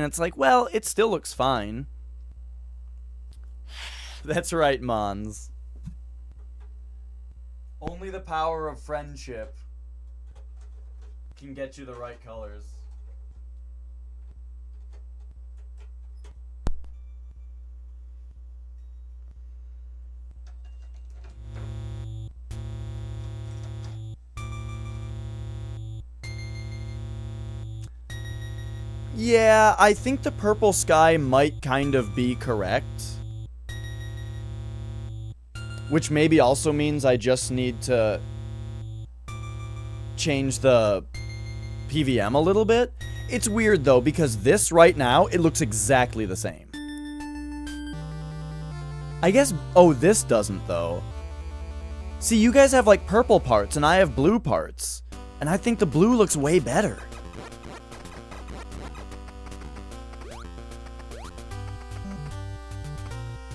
it's like, well, it still looks fine. That's right, Mons. Only the power of friendship can get you the right colors. Yeah, I think the purple sky might kind of be correct. Which maybe also means I just need to change the PVM a little bit. It's weird though, because this right now, it looks exactly the same. I guess, oh, this doesn't though. See, you guys have like purple parts and I have blue parts. And I think the blue looks way better.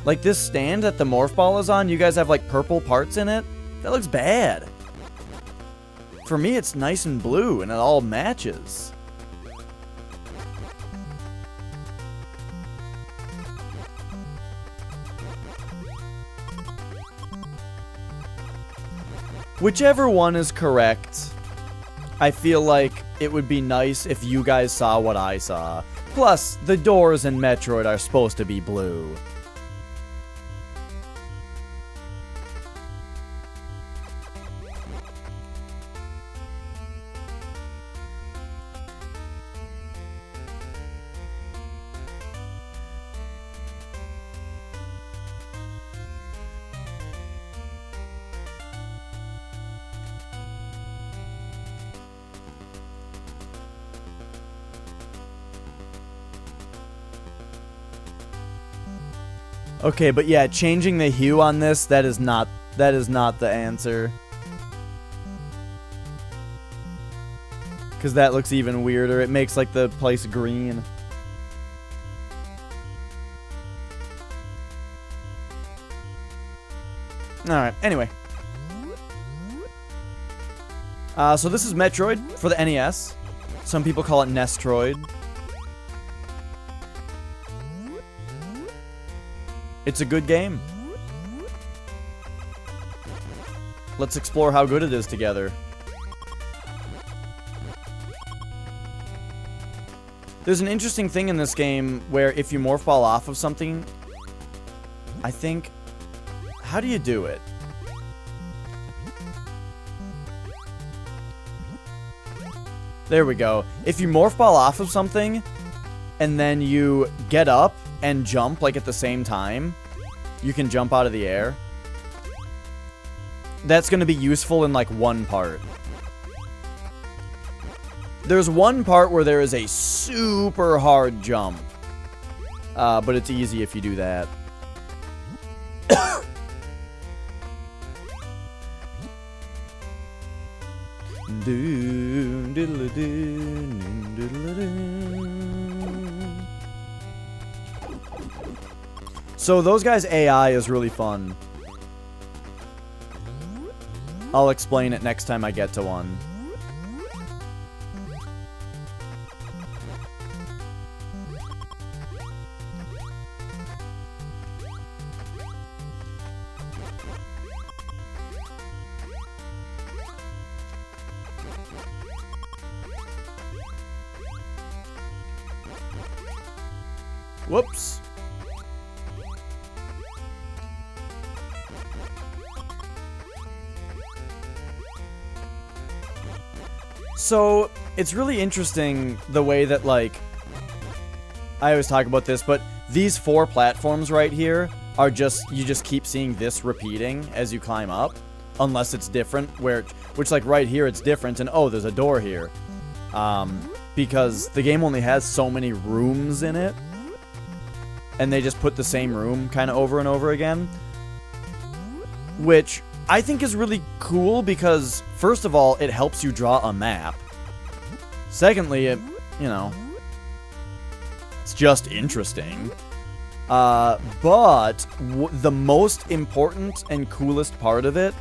Like this stand that the morph ball is on, you guys have like purple parts in it? That looks bad. For me, it's nice and blue and it all matches. Whichever one is correct, I feel like it would be nice if you guys saw what I saw. Plus, the doors in Metroid are supposed to be blue. Okay, but yeah, changing the hue on this, that is not the answer. Because that looks even weirder. It makes like the place green. Alright, anyway. So this is Metroid for the NES. Some people call it Nestroid. It's a good game. Let's explore how good it is together. There's an interesting thing in this game where if you morph ball off of something, I think... How do you do it? There we go. If you morph ball off of something, and then you get up and jump, like, at the same time, you can jump out of the air. That's going to be useful in, like, one part. There's one part where there is a super hard jump. But it's easy if you do that. So those guys' AI is really fun. I'll explain it next time I get to one. Whoops. So, it's really interesting the way that, like, I always talk about this, but these 4 platforms right here are just, you just keep seeing this repeating as you climb up, unless it's different, which like right here it's different, and oh, there's a door here. Because the game only has so many rooms in it, and they just put the same room kind of over and over again, which I think is really cool because, first of all, it helps you draw a map. Secondly, it, you know, it's just interesting. But the most important and coolest part of it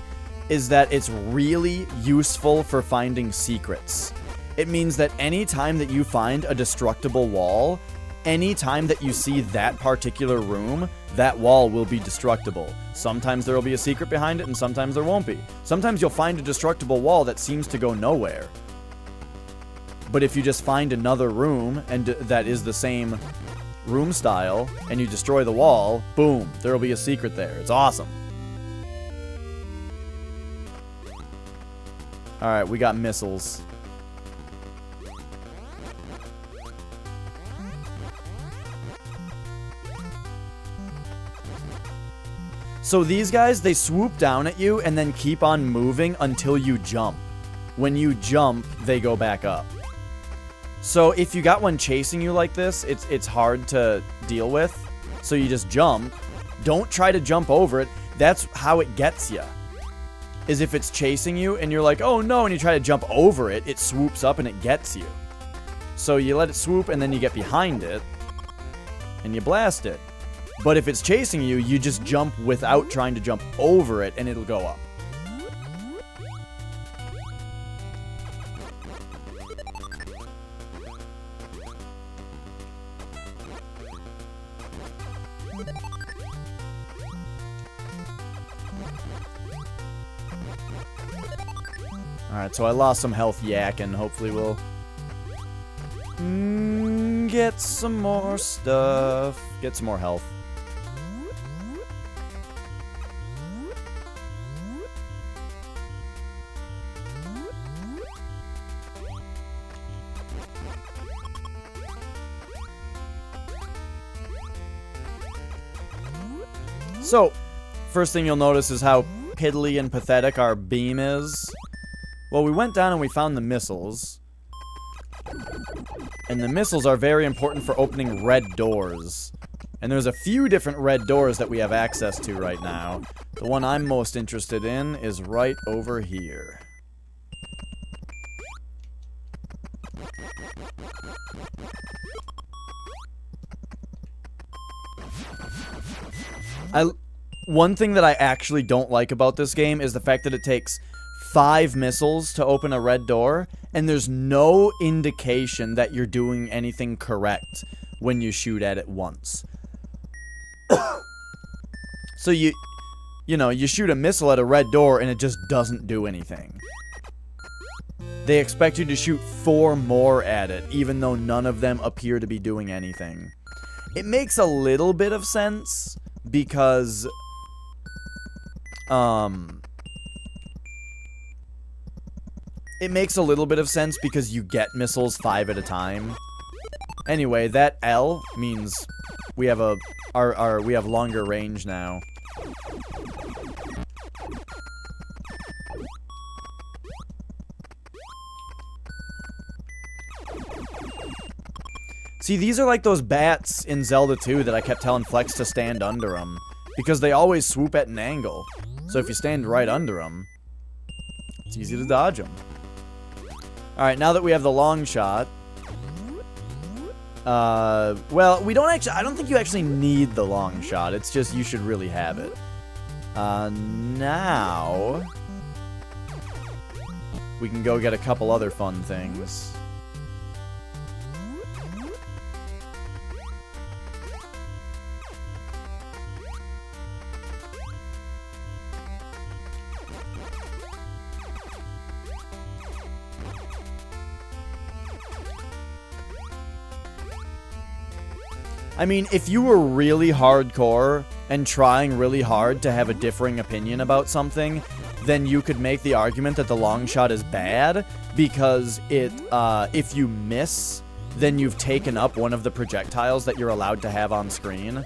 is that it's really useful for finding secrets. It means that any time that you find a destructible wall, anytime that you see that particular room, that wall will be destructible. Sometimes there will be a secret behind it, and sometimes there won't be. Sometimes you'll find a destructible wall that seems to go nowhere. But if you just find another room and that is the same room style, and you destroy the wall, boom, there will be a secret there. It's awesome. Alright, we got missiles. So these guys, they swoop down at you and then keep on moving until you jump. When you jump, they go back up. So if you got one chasing you like this, it's hard to deal with. So you just jump. Don't try to jump over it. That's how it gets you. Is if it's chasing you and you're like, oh no, and you try to jump over it, it swoops up and it gets you. So you let it swoop and then you get behind it and you blast it. But if it's chasing you, you just jump without trying to jump over it and it'll go up. Alright, so I lost some health yakking. Hopefully we'll get some more stuff. Get some more health. So, first thing you'll notice is how piddly and pathetic our beam is. Well, we went down and we found the missiles. And the missiles are very important for opening red doors. And there's a few different red doors that we have access to right now. The one I'm most interested in is right over here. One thing that I actually don't like about this game is the fact that it takes 5 missiles to open a red door, and there's no indication that you're doing anything correct when you shoot at it once. So you know, you shoot a missile at a red door and it just doesn't do anything. They expect you to shoot 4 more at it, even though none of them appear to be doing anything. It makes a little bit of sense, because it makes a little bit of sense because you get missiles 5 at a time. Anyway, that L means we have we have longer range now. See, these are like those bats in Zelda 2 that I kept telling Flex to stand under them, because they always swoop at an angle. So if you stand right under them, it's easy to dodge them. Alright, now that we have the long shot, well, we don't actually, I don't think you actually need the long shot. It's just you should really have it. Now we can go get a couple other fun things. I mean, if you were really hardcore and trying really hard to have a differing opinion about something, then you could make the argument that the long shot is bad, because if you miss, then you've taken up one of the projectiles that you're allowed to have on screen.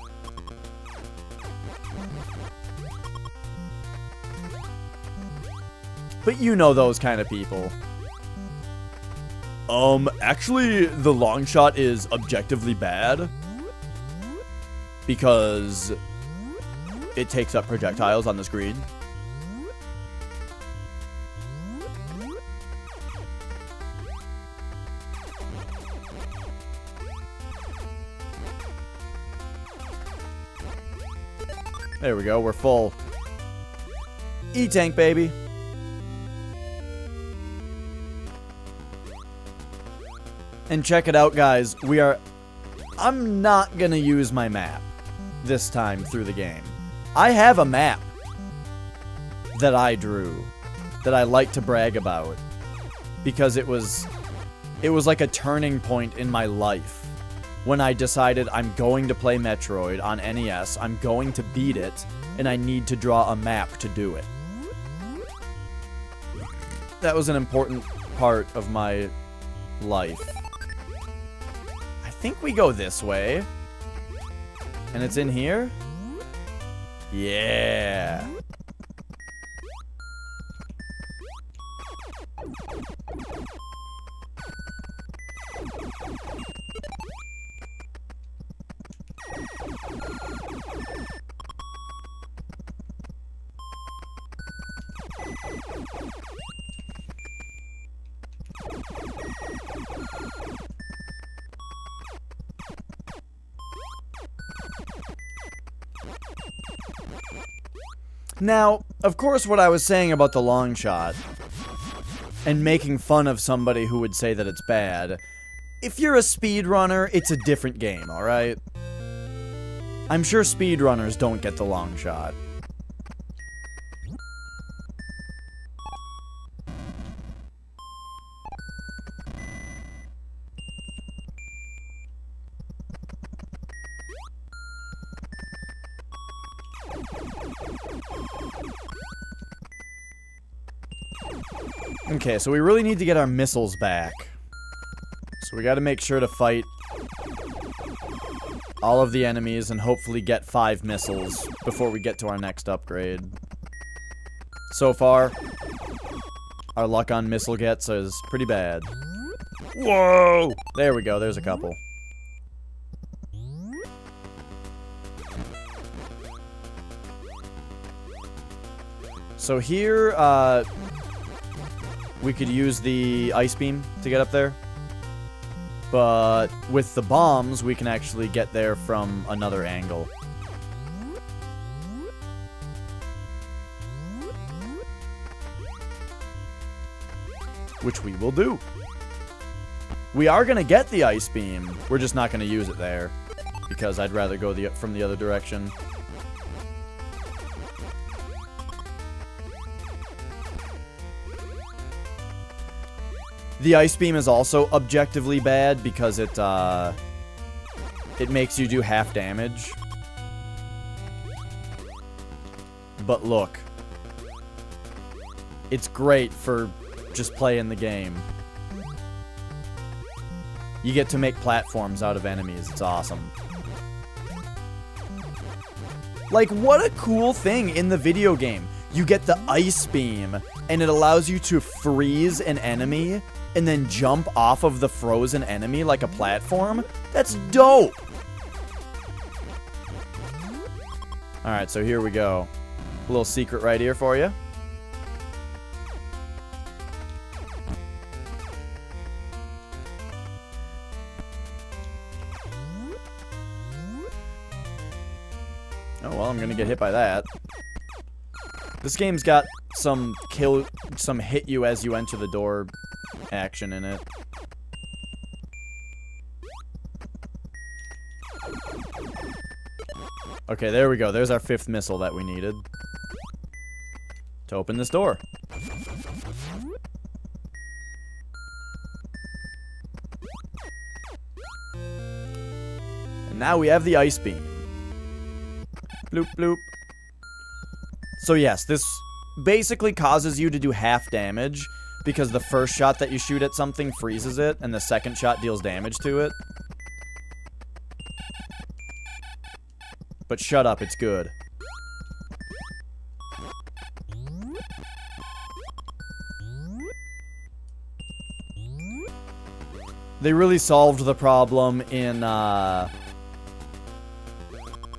But you know those kind of people. Actually, the long shot is objectively bad, because it takes up projectiles on the screen. There we go, we're full. E-tank, baby. And check it out, guys. We are I'm not gonna use my map this time through the game. I have a map that I drew that I like to brag about because it was like a turning point in my life when I decided I'm going to play Metroid on NES, I'm going to beat it, and I need to draw a map to do it. That was an important part of my life. I think we go this way. And it's in here? Yeah. Now, of course, what I was saying about the long shot and making fun of somebody who would say that it's bad, if you're a speedrunner, it's a different game, alright? I'm sure speedrunners don't get the long shot. Okay, so we really need to get our missiles back. So we gotta make sure to fight all of the enemies and hopefully get 5 missiles before we get to our next upgrade. So far, our luck on missile gets is pretty bad. Whoa! There we go, there's a couple. So here, we could use the ice beam to get up there. But with the bombs, we can actually get there from another angle. Which we will do. We are going to get the ice beam. We're just not going to use it there. Because I'd rather go from the other direction. The ice beam is also objectively bad because it makes you do half damage. But look. It's great for just playing the game. You get to make platforms out of enemies. It's awesome. Like, what a cool thing in the video game. You get the ice beam, and it allows you to freeze an enemy and then jump off of the frozen enemy like a platform? That's dope! Alright, so here we go. A little secret right here for you. Oh, well, I'm gonna get hit by that. This game's got some hit you as you enter the door action in it. Okay, there we go. There's our 5th missile that we needed to open this door. And now we have the ice beam. Bloop, bloop. So yes, this basically causes you to do half damage because the first shot that you shoot at something freezes it, and the second shot deals damage to it. But shut up, it's good. They really solved the problem in,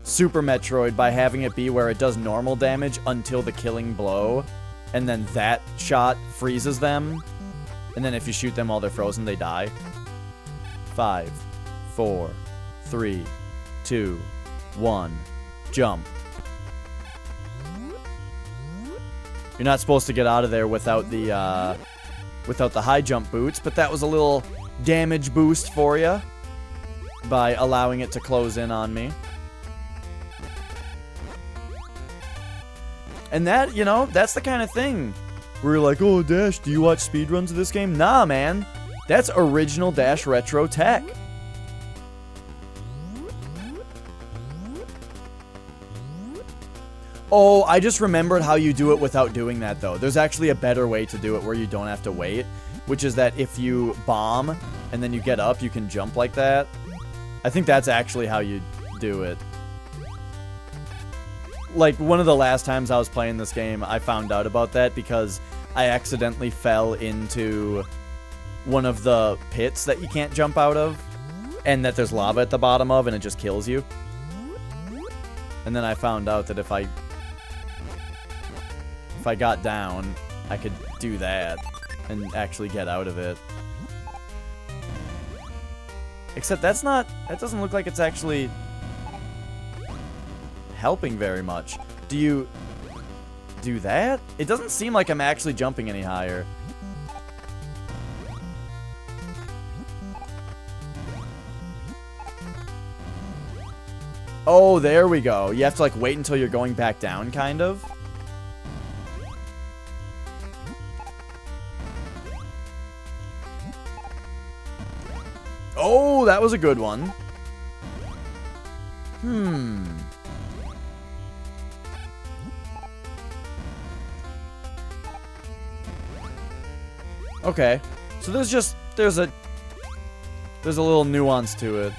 Super Metroid by having it be where it does normal damage until the killing blow, and then that shot freezes them, and then if you shoot them while they're frozen, they die. 5, 4, 3, 2, 1, jump. You're not supposed to get out of there without the high jump boots, but that was a little damage boost for you. by allowing it to close in on me. And that, you know, that's the kind of thing where you're like, oh, Dash, do you watch speedruns of this game? Nah, man. That's original Dash retro tech. Oh, I just remembered how you do it without doing that, though. There's actually a better way to do it where you don't have to wait, which is that if you bomb and then you get up, you can jump like that. I think that's actually how you do it. Like, one of the last times I was playing this game, I found out about that because I accidentally fell into one of the pits that you can't jump out of, and that there's lava at the bottom of, and it just kills you. And then I found out that if I got down, I could do that and actually get out of it. Except that doesn't look like it's actually helping very much. Do you do that? It doesn't seem like I'm actually jumping any higher. Oh, there we go. You have to, like, wait until you're going back down, kind of. Oh, that was a good one. Okay. So there's a little nuance to it.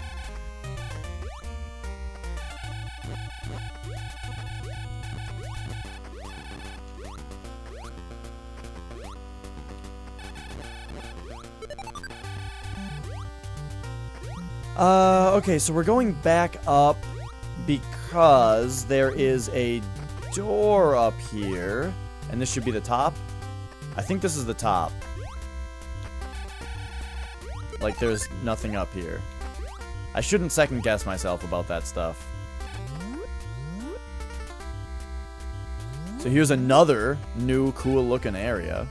Okay, so we're going back up because there is a door up here, and this should be the top. I think this is the top. Like, there's nothing up here. I shouldn't second guess myself about that stuff. So here's another new cool looking area.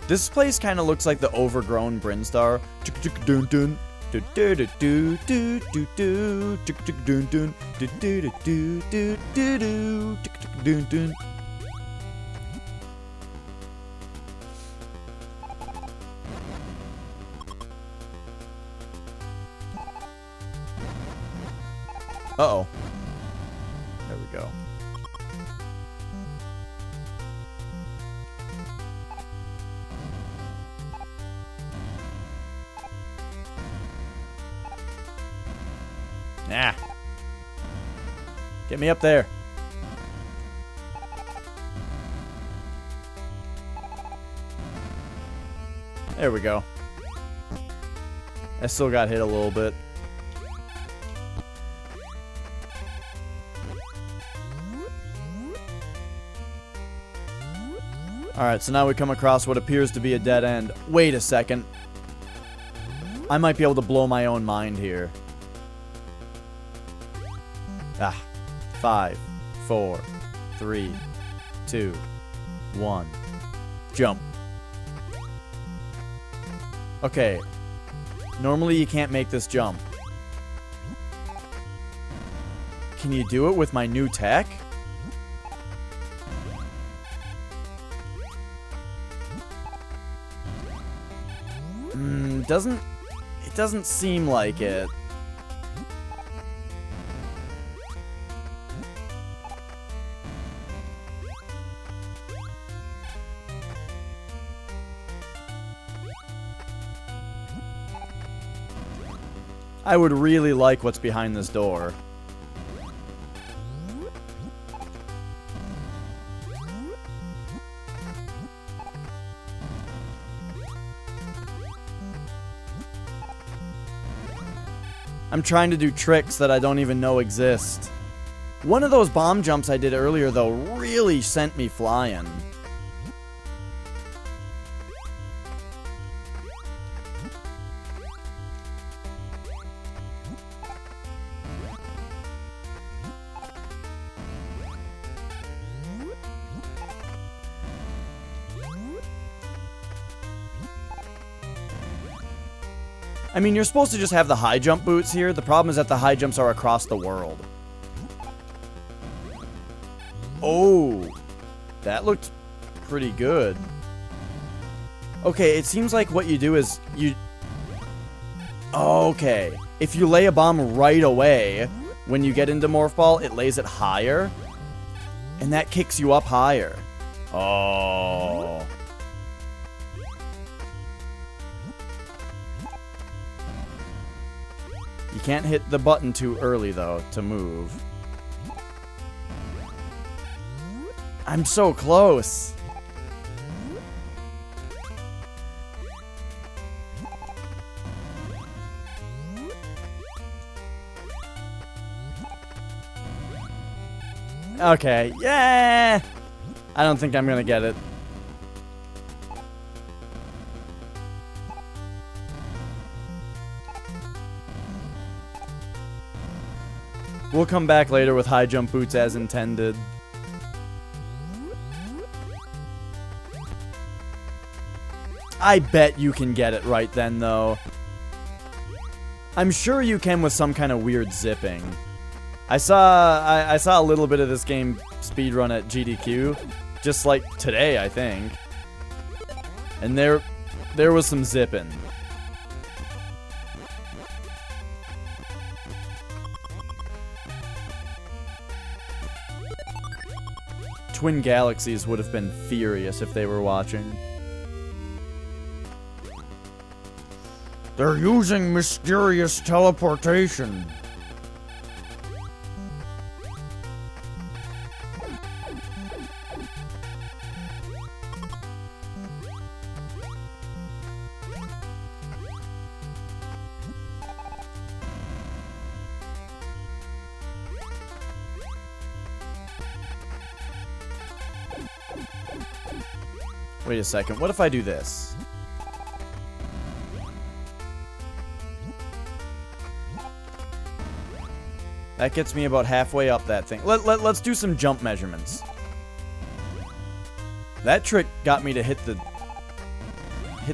This place kind of looks like the overgrown Brinstar. Uh-oh. There we go. Nah. Get me up there. There we go. I still got hit a little bit. Alright, so now we come across what appears to be a dead end. Wait a second. I might be able to blow my own mind here. Ah. 5, 4, 3, 2, 1. Jump. Okay. Normally you can't make this jump. Can you do it with my new tech? It doesn't seem like it. I would really like what's behind this door. I'm trying to do tricks that I don't even know exist. One of those bomb jumps I did earlier, though, really sent me flying. I mean, you're supposed to just have the high jump boots here. The problem is that the high jumps are across the world. Oh, that looked pretty good. Okay, it seems like what you do is you... Okay, if you lay a bomb right away, when you get into Morph Ball, it lays it higher, and that kicks you up higher. Oh. You can't hit the button too early, though, to move. I'm so close. Okay, yeah! I don't think I'm gonna get it. We'll come back later with high jump boots as intended. I bet you can get it right then, though. I'm sure you can with some kind of weird zipping. I saw a little bit of this game speedrun at GDQ, just like today, I think. And there was some zipping. Twin Galaxies would have been furious if they were watching. They're using mysterious teleportation. Wait a second, what if I do this? That gets me about halfway up that thing. Let's do some jump measurements. That trick got me to hit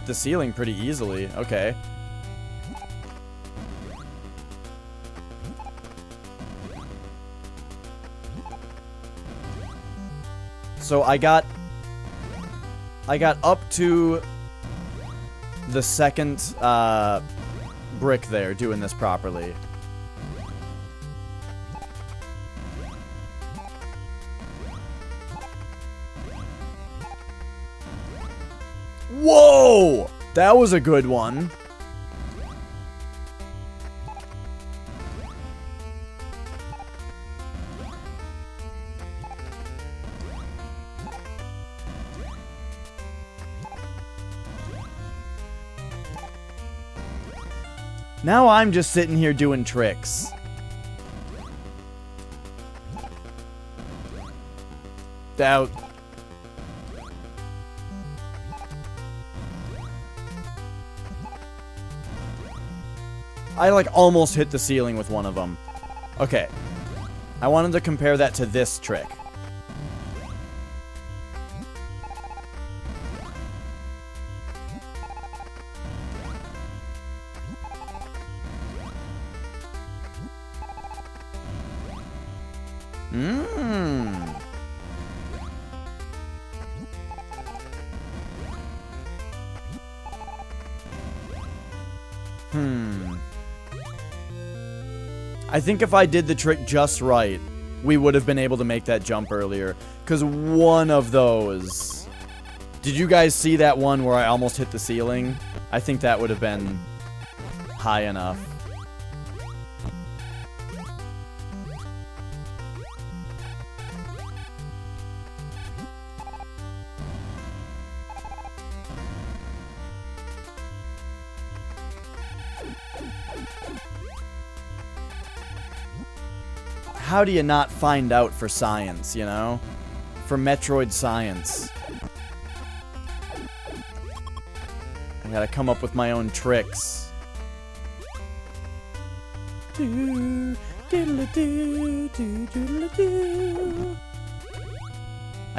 the ceiling pretty easily. Okay. So I got up to the second brick there doing this properly. Whoa! That was a good one. Now I'm just sitting here doing tricks. That... I like almost hit the ceiling with one of them. Okay. I wanted to compare that to this trick. I think if I did the trick just right, we would have been able to make that jump earlier. Because one of those... Did you guys see that one where I almost hit the ceiling? I think that would have been high enough. How do you not find out for science, you know? For Metroid science. I gotta come up with my own tricks. I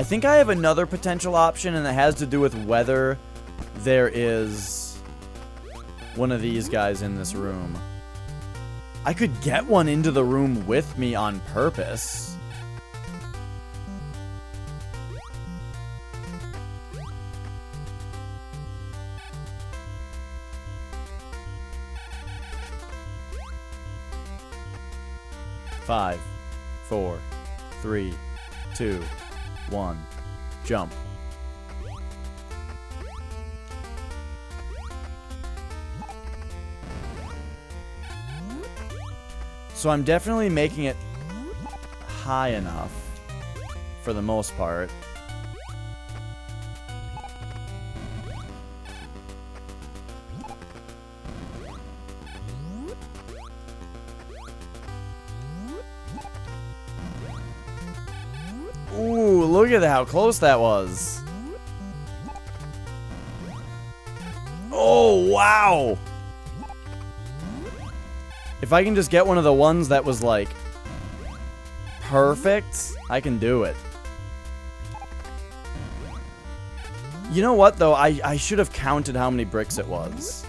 think I have another potential option, and it has to do with whether there is one of these guys in this room. I could get one into the room with me on purpose. Five, 4, 3, 2, 1, jump. So I'm definitely making it high enough for the most part. Ooh, look at how close that was. Oh, wow. If I can just get one of the ones that was, like, perfect, I can do it. You know what, though? I should have counted how many bricks it was.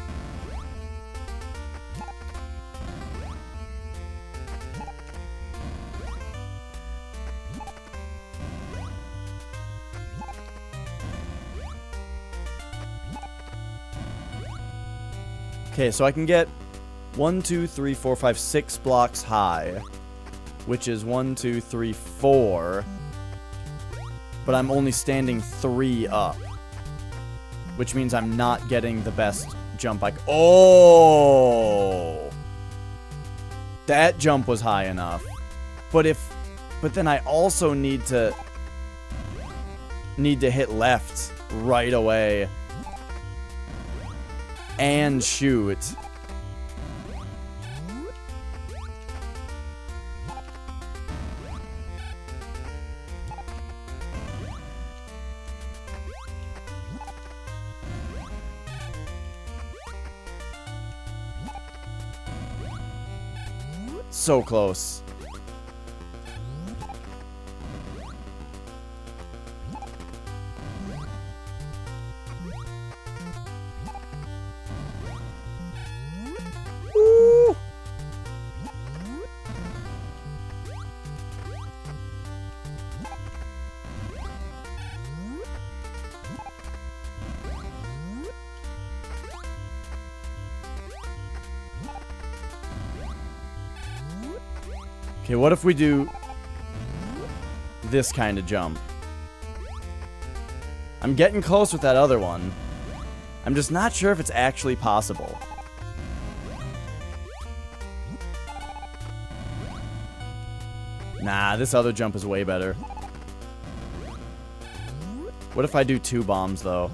Okay, so I can get 1, 2, 3, 4, 5, 6 blocks high, which is 1, 2, 3, 4. But I'm only standing 3 up, which means I'm not getting the best jump I Oh! That jump was high enough. But then I also need to hit left right away and shoot. So close. Woo! Okay, what if we do this kind of jump? I'm getting close with that other one. I'm just not sure if it's actually possible. Nah, this other jump is way better. What if I do 2 bombs, though?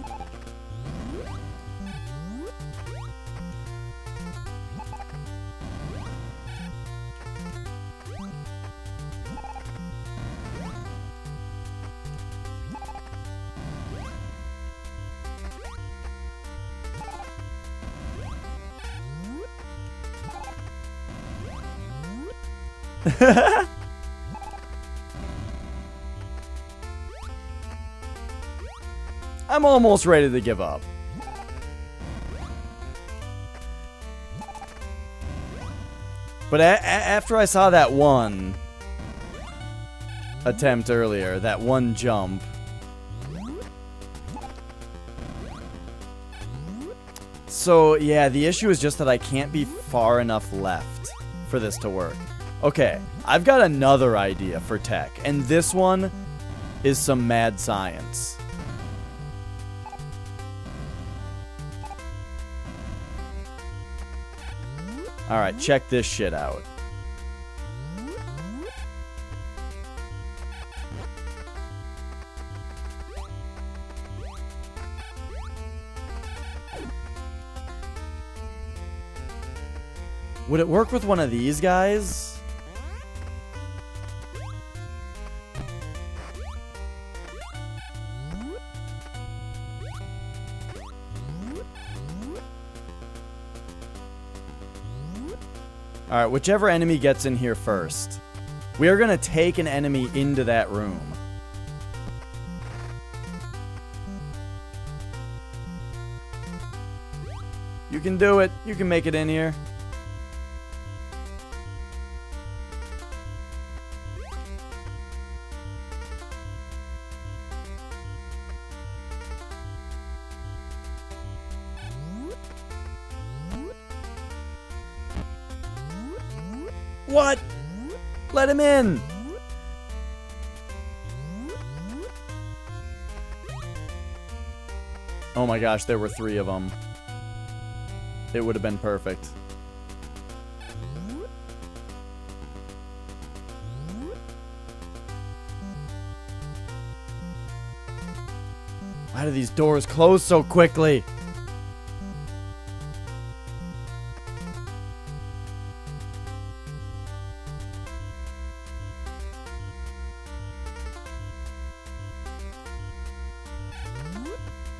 I'm almost ready to give up. But after I saw that one attempt earlier, that one jump, so yeah, the issue is just that I can't be far enough left for this to work. Okay, I've got another idea for tech, and this one is some mad science. Alright, check this shit out. Would it work with one of these guys? Alright, whichever enemy gets in here first. We are going to take an enemy into that room. You can do it. You can make it in here. What? Let him in. Oh my gosh, there were 3 of them. It would have been perfect. Why do these doors close so quickly?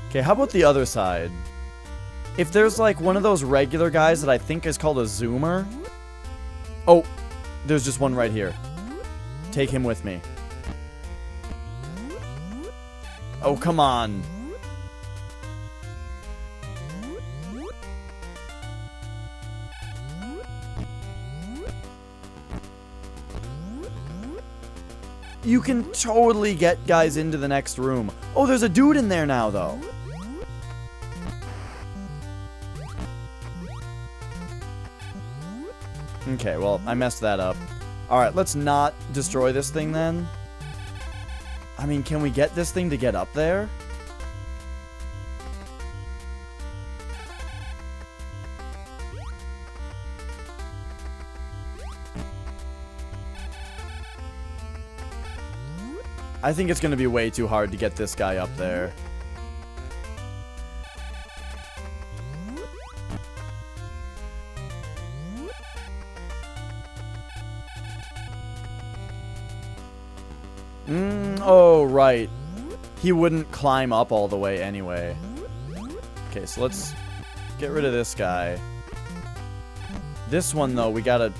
Okay, how about the other side? If there's like one of those regular guys that I think is called a zoomer. Oh, there's just one right here. Take him with me. Oh, come on. You can totally get guys into the next room. Oh, there's a dude in there now, though. Okay, well, I messed that up. Alright, let's not destroy this thing then. I mean, can we get this thing to get up there? I think it's going to be way too hard to get this guy up there. Oh, right. He wouldn't climb up all the way anyway. Okay, so let's get rid of this guy. This one, though, we gotta...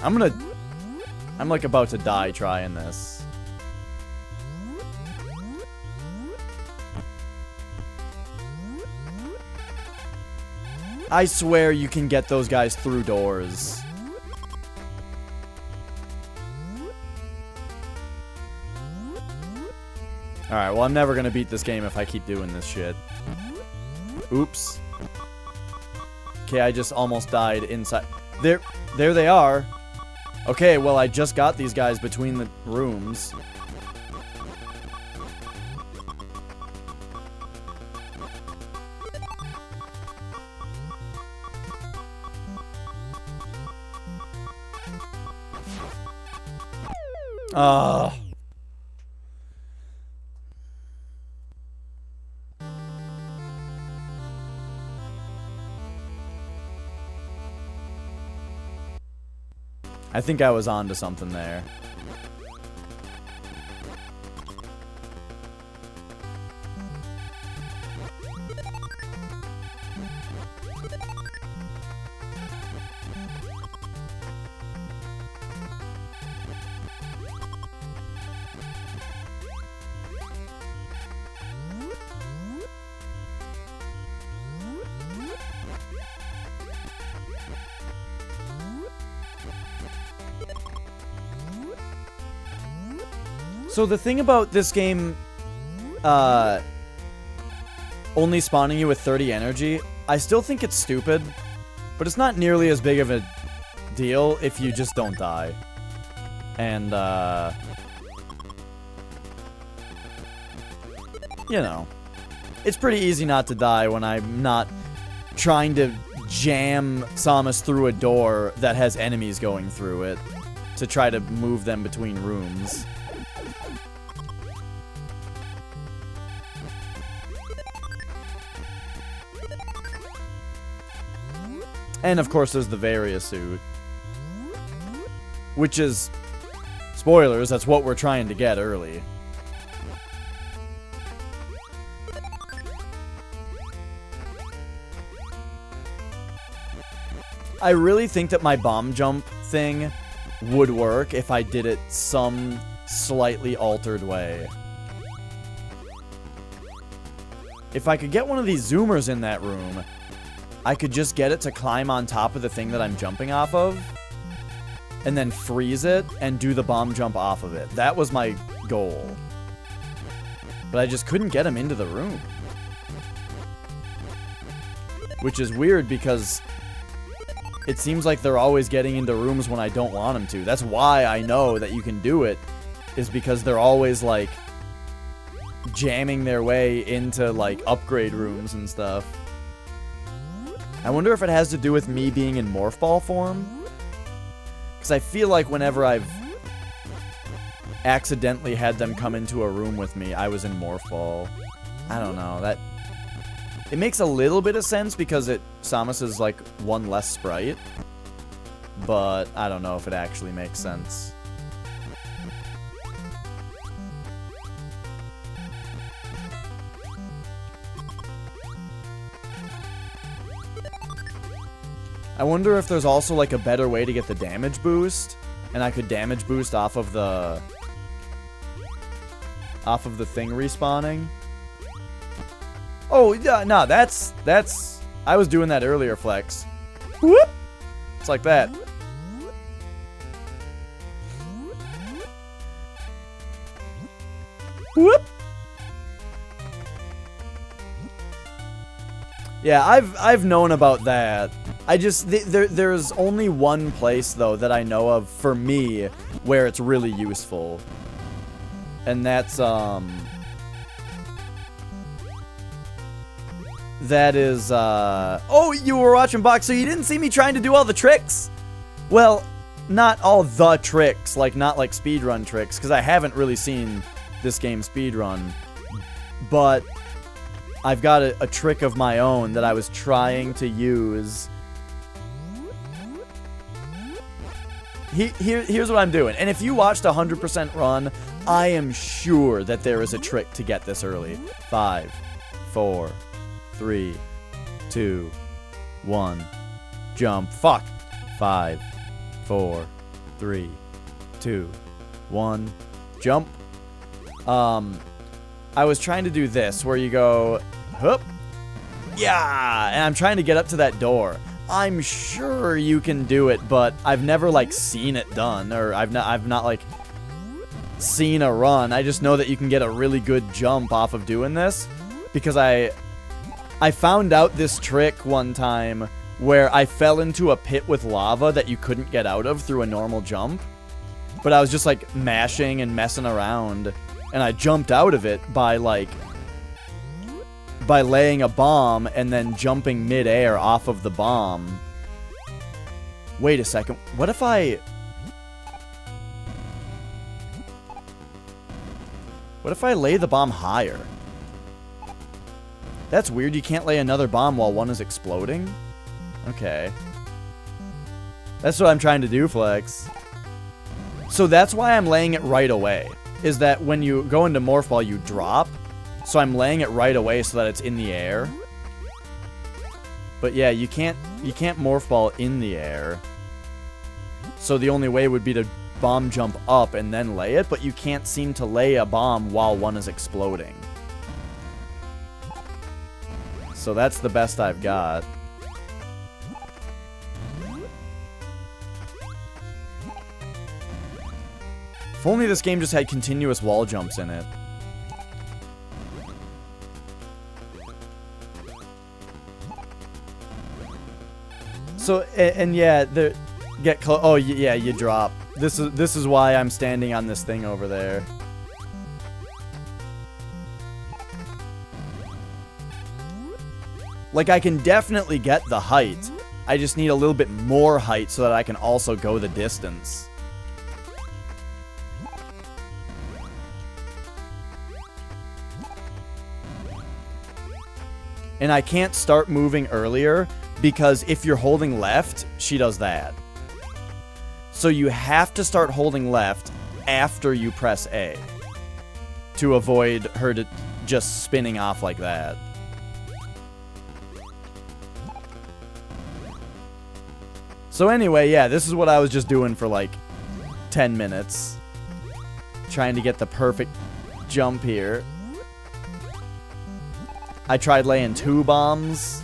I'm like about to die trying this. I swear you can get those guys through doors. Alright, well, I'm never gonna beat this game if I keep doing this shit. Oops. Okay, I just almost died inside. There they are. Okay, well, I just got these guys between the rooms. I think I was onto something there. So the thing about this game, only spawning you with 30 energy, I still think it's stupid, but it's not nearly as big of a deal if you just don't die. And, you know, it's pretty easy not to die when I'm not trying to jam Samus through a door that has enemies going through it to try to move them between rooms. And, of course, there's the Varia suit. Which is... spoilers, that's what we're trying to get early. I really think that my bomb jump thing would work if I did it some slightly altered way. if I could get one of these zoomers in that room, I could just get it to climb on top of the thing that I'm jumping off of, and then freeze it and do the bomb jump off of it. That was my goal. But I just couldn't get him into the room. Which is weird because it seems like they're always getting into rooms when I don't want them to. That's why I know that you can do it, is because they're always, like, jamming their way into, like, upgrade rooms and stuff. I wonder if it has to do with me being in Morph Ball form? Because I feel like whenever I've accidentally had them come into a room with me, I was in Morph Ball. I don't know. That it makes a little bit of sense because Samus is like one less sprite. But I don't know if it actually makes sense. I wonder if there's also, like, a better way to get the damage boost, and I could damage boost off of the thing respawning. Oh, yeah, no, that's, I was doing that earlier, Flex. Whoop! It's like that. Whoop! Yeah, I've known about that. I just, there's only one place, though, that I know of, for me, where it's really useful. And that's, that is, oh, you were watching Box, so you didn't see me trying to do all the tricks? Well, not all the tricks, like, not like speedrun tricks, because I haven't really seen this game speedrun. But I've got a trick of my own that I was trying to use. Here's what I'm doing. And if you watched 100% run, I am sure that there is a trick to get this early. 5, 4, 3, 2, 1. Jump. Fuck. 5, 4, 3, 2, 1. Jump. I was trying to do this, where you go, hup, yeah, and I'm trying to get up to that door. I'm sure you can do it, but I've never, like, seen it done, or I've not, like, seen a run. I just know that you can get a really good jump off of doing this, because I found out this trick one time where I fell into a pit with lava that you couldn't get out of through a normal jump, but I was just, like, mashing and messing around, and I jumped out of it by laying a bomb and then jumping mid-air off of the bomb. Wait a second. What if I lay the bomb higher? That's weird. You can't lay another bomb while one is exploding? Okay. That's what I'm trying to do, Flex. So that's why I'm laying it right away. Is that when you go into Morph Ball, you drop. So I'm laying it right away so that it's in the air. But yeah, you can't Morph Ball in the air. So the only way would be to bomb jump up and then lay it, but you can't seem to lay a bomb while one is exploding. So that's the best I've got. If only this game just had continuous wall jumps in it. So, and yeah, get close. Oh, yeah, you drop. This is why I'm standing on this thing over there. Like, I can definitely get the height. I just need a little bit more height so that I can also go the distance. And I can't start moving earlier because if you're holding left, she does that. So you have to start holding left after you press A to avoid her just spinning off like that. So anyway, yeah, this is what I was just doing for like 10 minutes. Trying to get the perfect jump here. I tried laying 2 bombs.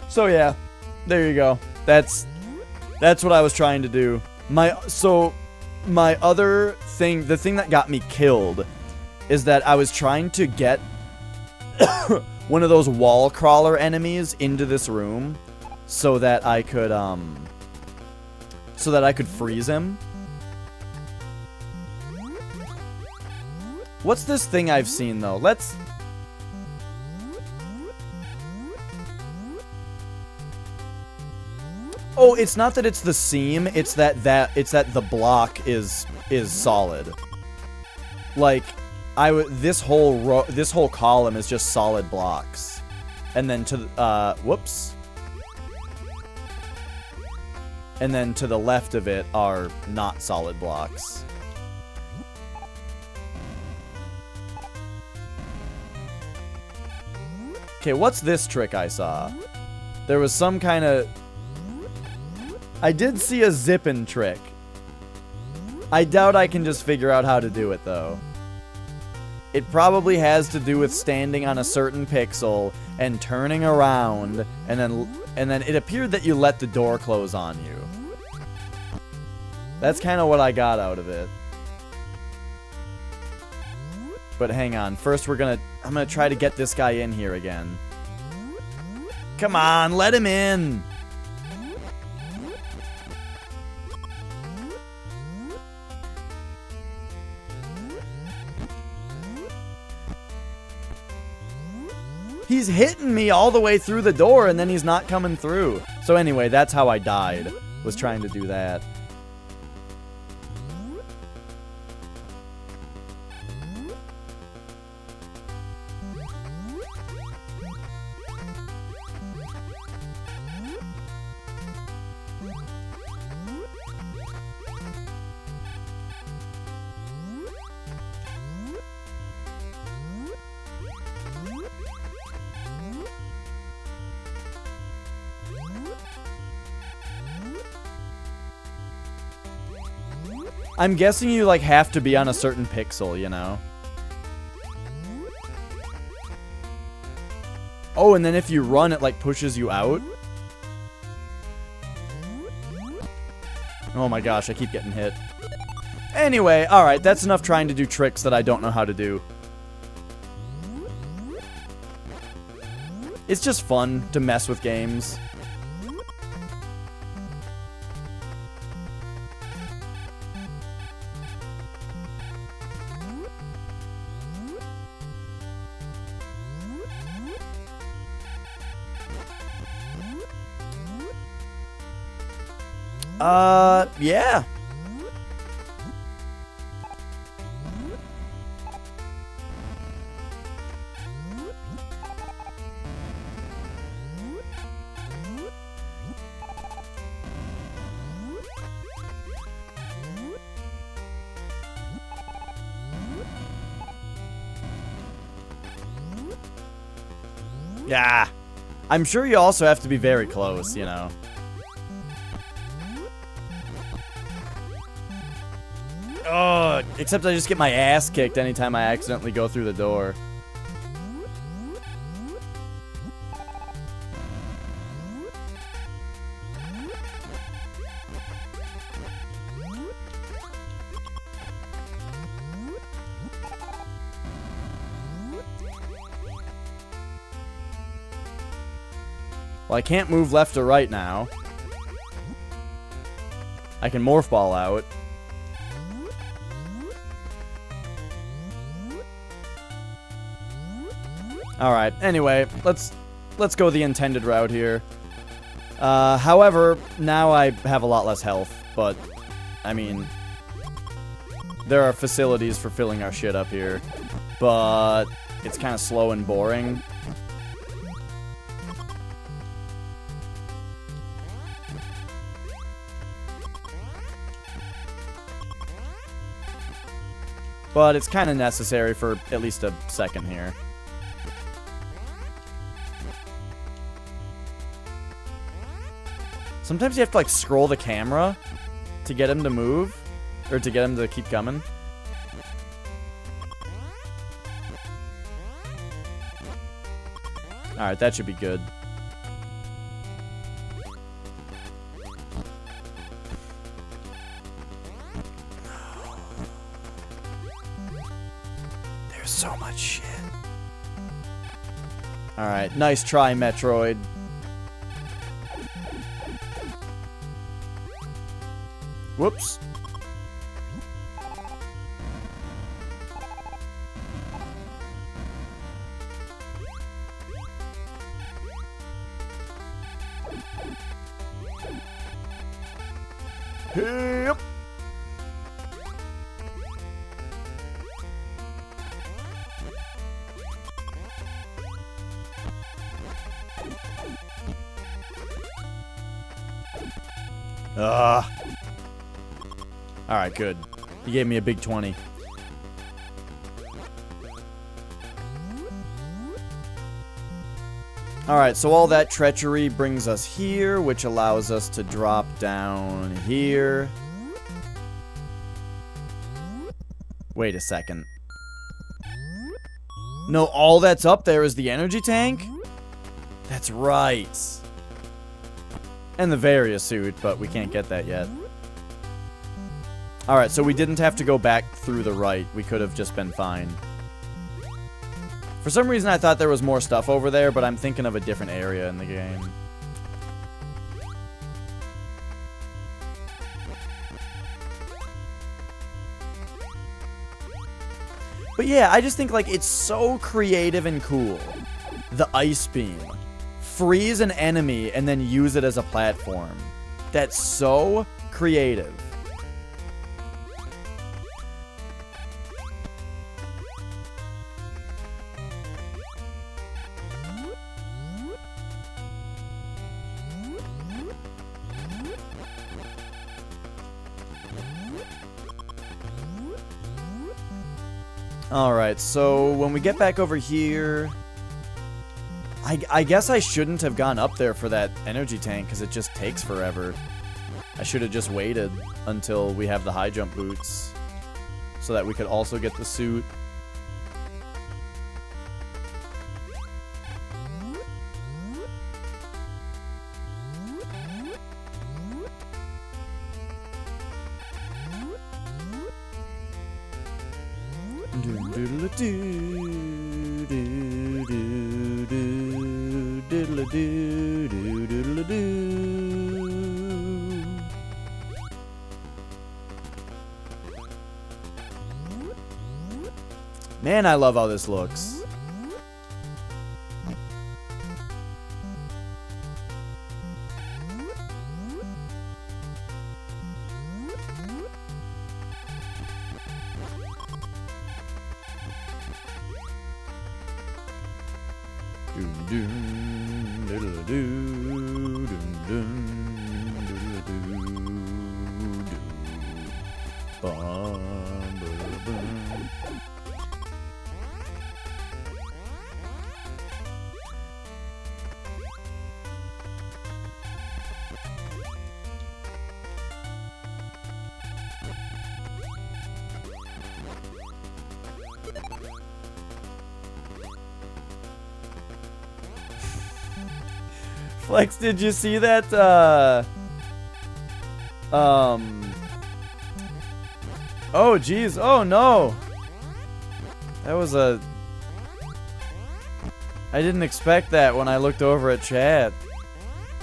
So yeah, there you go. That's what I was trying to do. My other thing, the thing that got me killed, is that I was trying to get one of those wall crawler enemies into this room so that I could freeze him. What's this thing I've seen though? Let's Oh, it's not that it's the seam, it's that the block is solid. Like this whole column is just solid blocks. And then to whoops. And then to the left of it are not solid blocks. Okay, what's this trick I saw? There was some kind of... I did see a zippin' trick. I doubt I can just figure out how to do it, though. It probably has to do with standing on a certain pixel and turning around, and then it appeared that you let the door close on you. That's kind of what I got out of it. But hang on. First, I'm gonna try to get this guy in here again. Come on, let him in! He's hitting me all the way through the door, and then he's not coming through. So anyway, that's how I died, was trying to do that. I'm guessing you, like, have to be on a certain pixel, you know? Oh, and then if you run, it, like, pushes you out? Oh my gosh, I keep getting hit. Anyway, alright, that's enough trying to do tricks that I don't know how to do. It's just fun to mess with games. Yeah. Yeah. I'm sure you also have to be very close, you know. Oh, except I just get my ass kicked anytime I accidentally go through the door. Well, I can't move left or right now. I can morph ball out. Alright, anyway, let's go the intended route here. However, now I have a lot less health, but, I mean, there are facilities for filling our shit up here, but it's kind of slow and boring. But it's kind of necessary for at least a second here. Sometimes you have to, like, scroll the camera to get him to move. Or to get him to keep coming. Alright, that should be good. There's so much shit. Alright, nice try, Metroid. Whoops. Yep. Alright, good. He gave me a big 20. Alright, so all that treachery brings us here, which allows us to drop down here. Wait a second. No, all that's up there is the energy tank? That's right. And the Varia suit, but we can't get that yet. Alright, so we didn't have to go back through the right. We could have just been fine. For some reason, I thought there was more stuff over there, but I'm thinking of a different area in the game. But yeah, I just think, like, it's so creative and cool. The ice beam. Freeze an enemy and then use it as a platform. That's so creative. Alright, so when we get back over here... I guess I shouldn't have gone up there for that energy tank, because it just takes forever. I should have just waited until we have the high jump boots, so that we could also get the suit. Man, I love how this looks. Flex, did you see that, oh, jeez. Oh, no. That was a... I didn't expect that when I looked over at chat.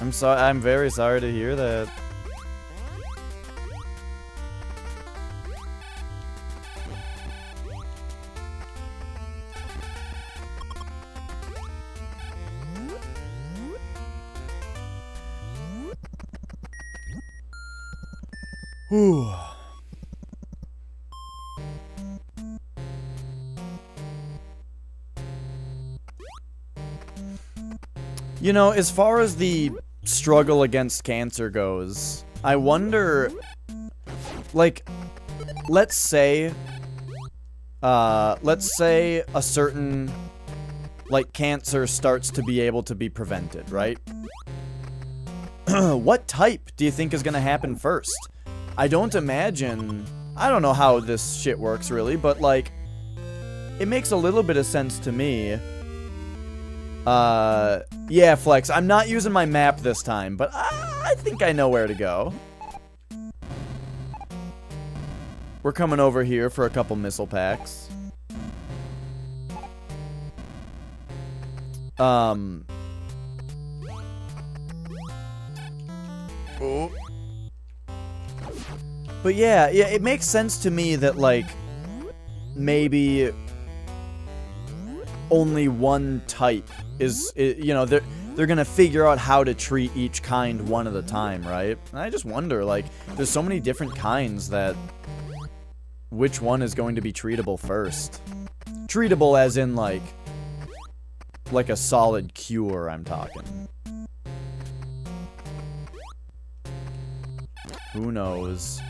I'm very sorry to hear that. Whew. You know, as far as the struggle against cancer goes, I wonder, like, let's say let's say a certain, like, cancer starts to be able to be prevented, right? What type do you think is gonna happen first? I don't imagine... I don't know how this shit works, really, but, like, it makes a little bit of sense to me. Yeah, Flex, I'm not using my map this time, but I think I know where to go. We're coming over here for a couple missile packs. Oh. But yeah, it makes sense to me that, like, maybe only one type is, you know, they're gonna figure out how to treat each kind one at a time, right? And I just wonder, like, there's so many different kinds that which one is going to be treatable first? Treatable as in, like a solid cure, I'm talking. Who knows?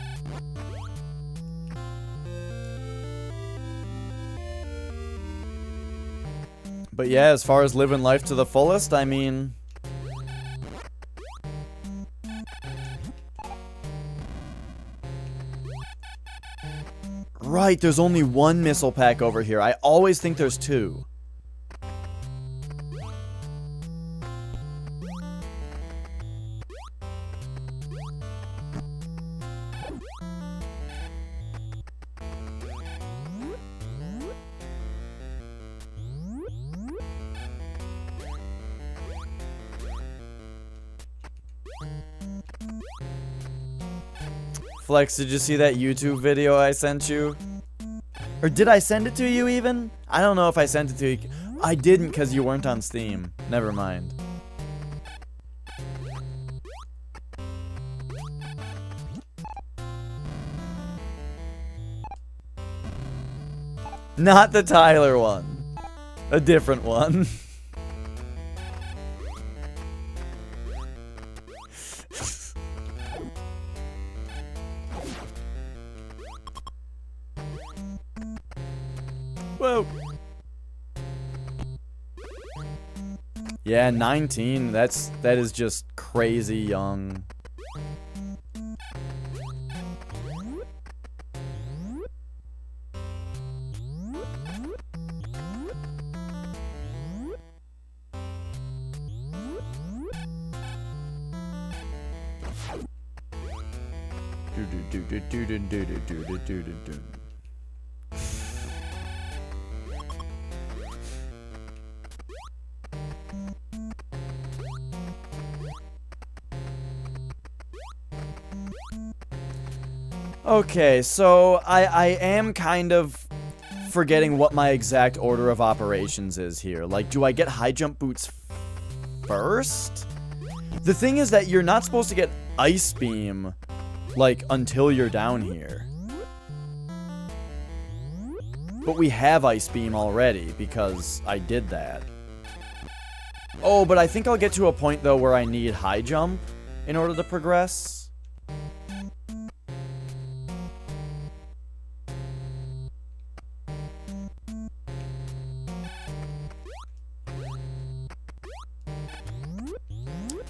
But yeah, as far as living life to the fullest, I mean... Right, there's only one missile pack over here. I always think there's two. Flex, did you see that YouTube video I sent you? Or did I send it to you even? I don't know if I sent it to you. I didn't because you weren't on Steam. Never mind. Not the Tyler one. A different one. Whoa. Yeah, 19. That is just crazy young. Okay, so I am kind of forgetting what my exact order of operations is here. Like, do I get high jump boots first? The thing is that you're not supposed to get Ice Beam, like, until you're down here. But we have Ice Beam already, because I did that. Oh, but I think I'll get to a point, though, where I need high jump in order to progress.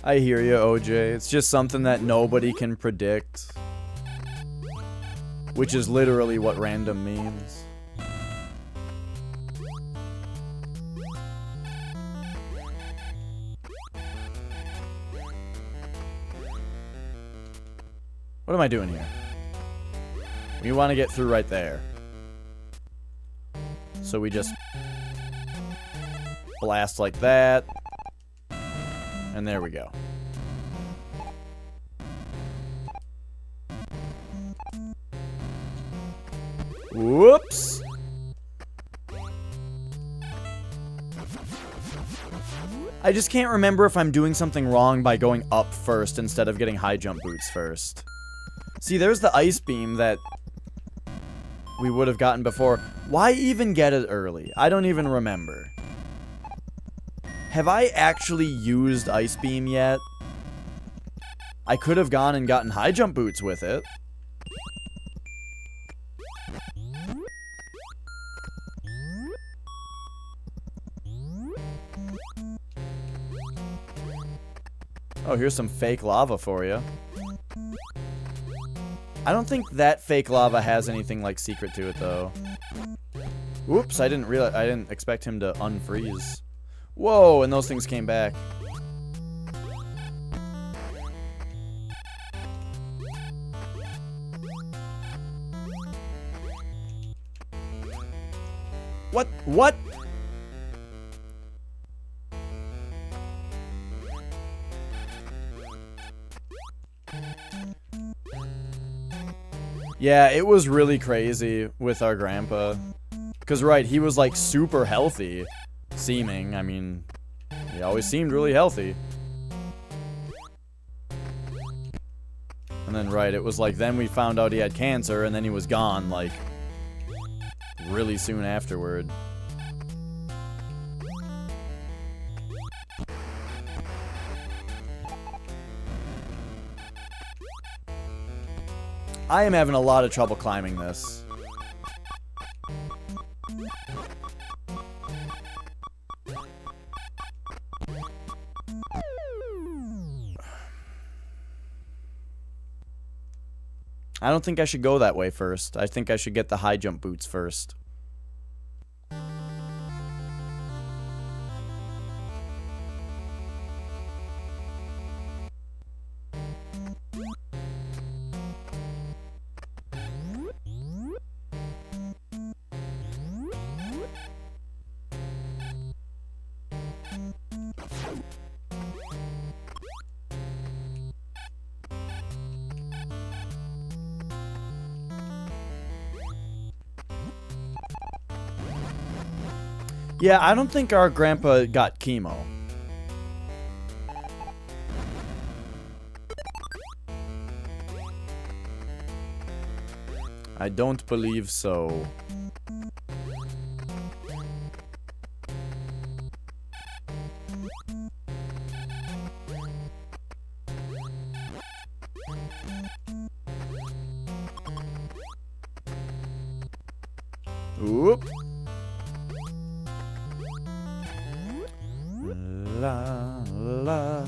I hear you, OJ. It's just something that nobody can predict. Which is literally what random means. What am I doing here? We want to get through right there. So we just blast like that. And there we go. Whoops! I just can't remember if I'm doing something wrong by going up first instead of getting high jump boots first. See, there's the Ice Beam that we would have gotten before. Why even get it early? I don't even remember. Have I actually used Ice Beam yet? I could have gone and gotten high jump boots with it. Oh, here's some fake lava for you. I don't think that fake lava has anything like secret to it though. Oops, I didn't expect him to unfreeze. Whoa, and those things came back. What? What? Yeah, it was really crazy with our grandpa. Because, right, he was, like, super healthy. Seeming. I mean, he always seemed really healthy. And then, right, it was like, then we found out he had cancer, and then he was gone, like, really soon afterward. I am having a lot of trouble climbing this. I don't think I should go that way first. I think I should get the high jump boots first. Yeah, I don't think our grandpa got chemo. I don't believe so. Oop. La la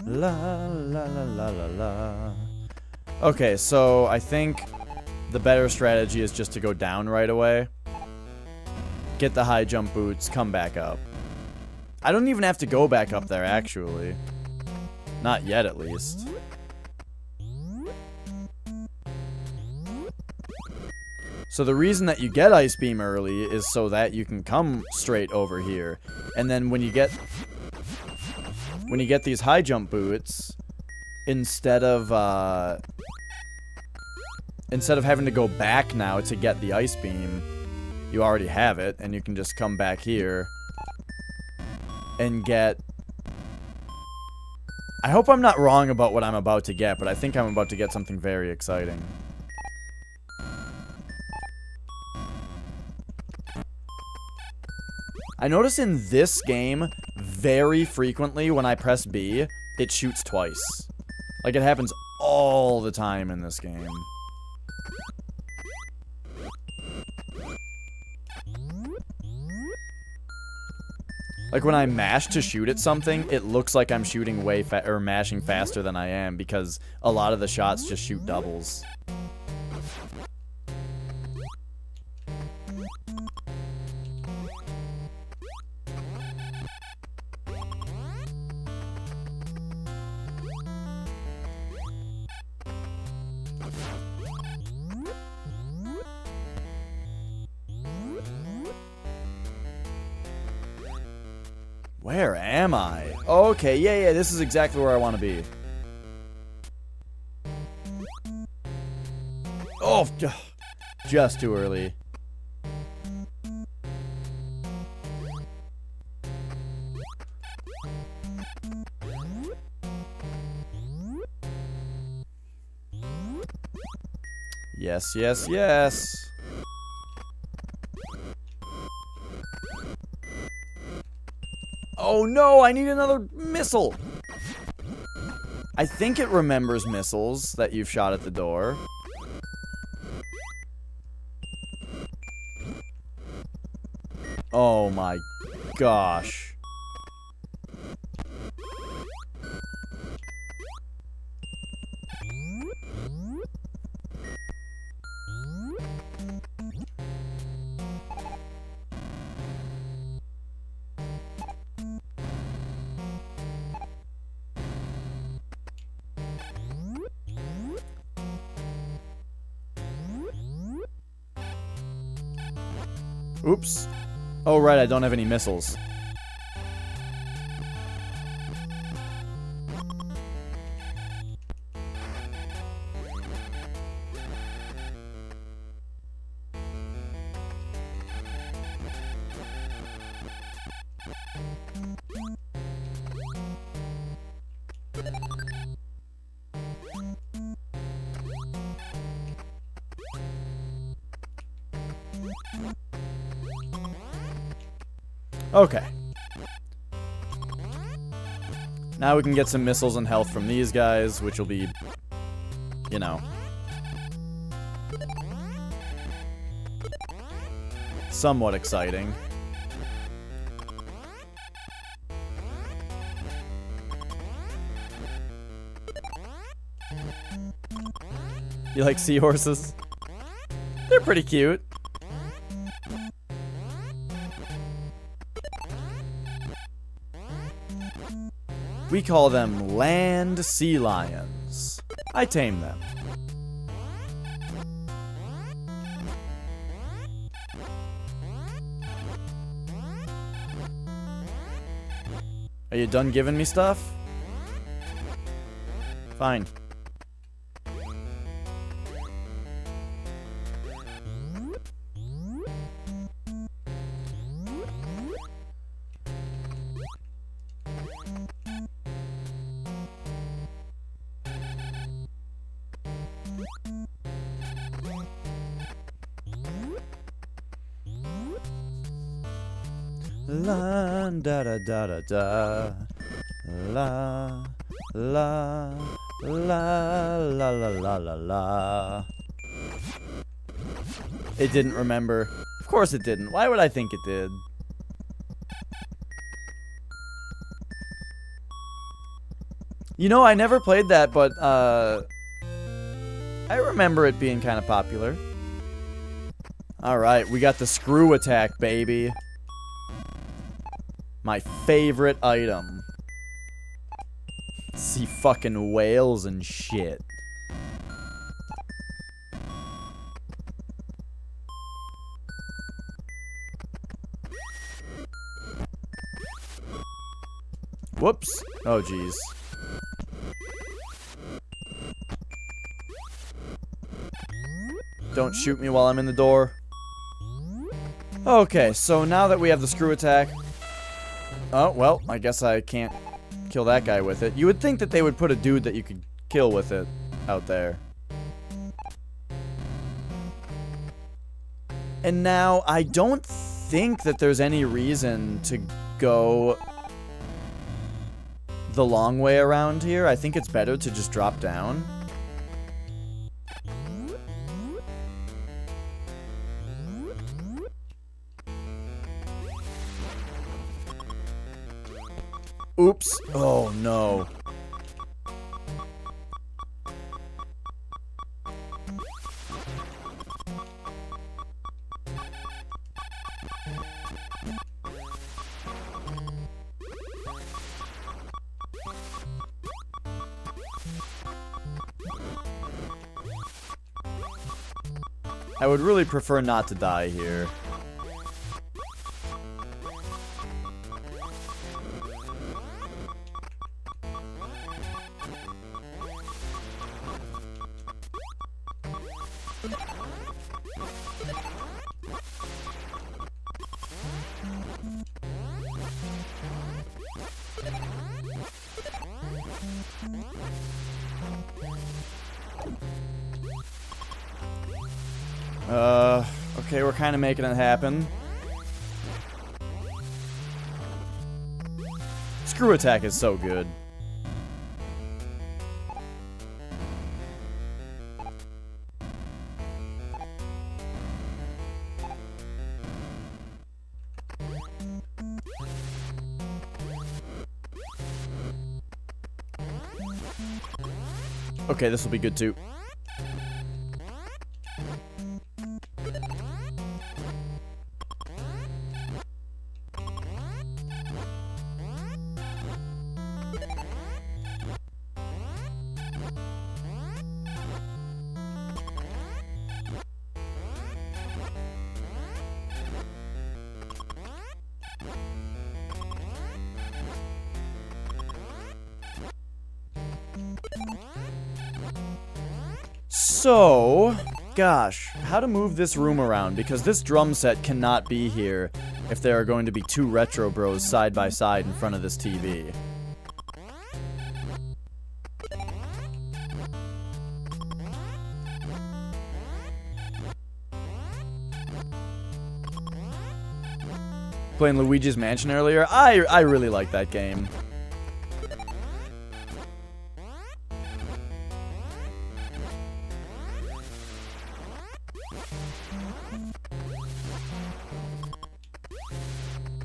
la la la la la. Okay, so I think the better strategy is just to go down right away. Get the high jump boots, come back up. I don't even have to go back up there, actually. Not yet, at least. So the reason that you get Ice Beam early is so that you can come straight over here. And then when you get these high jump boots, instead of having to go back now to get the Ice Beam, you already have it, and you can just come back here and get... I hope I'm not wrong about what I'm about to get, but I think I'm about to get something very exciting. I notice in this game, very frequently when I press B, it shoots twice. Like, it happens all the time in this game. Like, when I mash to shoot at something, it looks like I'm shooting or mashing faster than I am, because a lot of the shots just shoot doubles. Where am I? Okay, yeah, this is exactly where I want to be. Oh, just too early. Yes, yes, yes. Oh no, I need another missile! I think it remembers missiles that you've shot at the door. Oh my gosh. Oops. Oh, right, I don't have any missiles. Okay. Now we can get some missiles and health from these guys, which will be, you know, somewhat exciting. You like seahorses? They're pretty cute. We call them land sea lions. I tame them. Are you done giving me stuff? Fine. La da da da da da. La la la la la la la la. It didn't remember. Of course it didn't. Why would I think it did? You know, I never played that, but I remember it being kind of popular. Alright, we got the screw attack, baby. My favorite item. See fucking whales and shit. Whoops. Oh, jeez. Don't shoot me while I'm in the door. Okay, so now that we have the screw attack... Oh, well, I guess I can't kill that guy with it. You would think that they would put a dude that you could kill with it out there. And now, I don't think that there's any reason to go the long way around here. I think it's better to just drop down. Oops. Oh, no. I would really prefer not to die here. Okay, we're kind of making it happen. Screw attack is so good. Okay, this will be good too. So, gosh, how to move this room around, because this drum set cannot be here if there are going to be two retro bros side by side in front of this TV. Playing Luigi's Mansion earlier, I really like that game.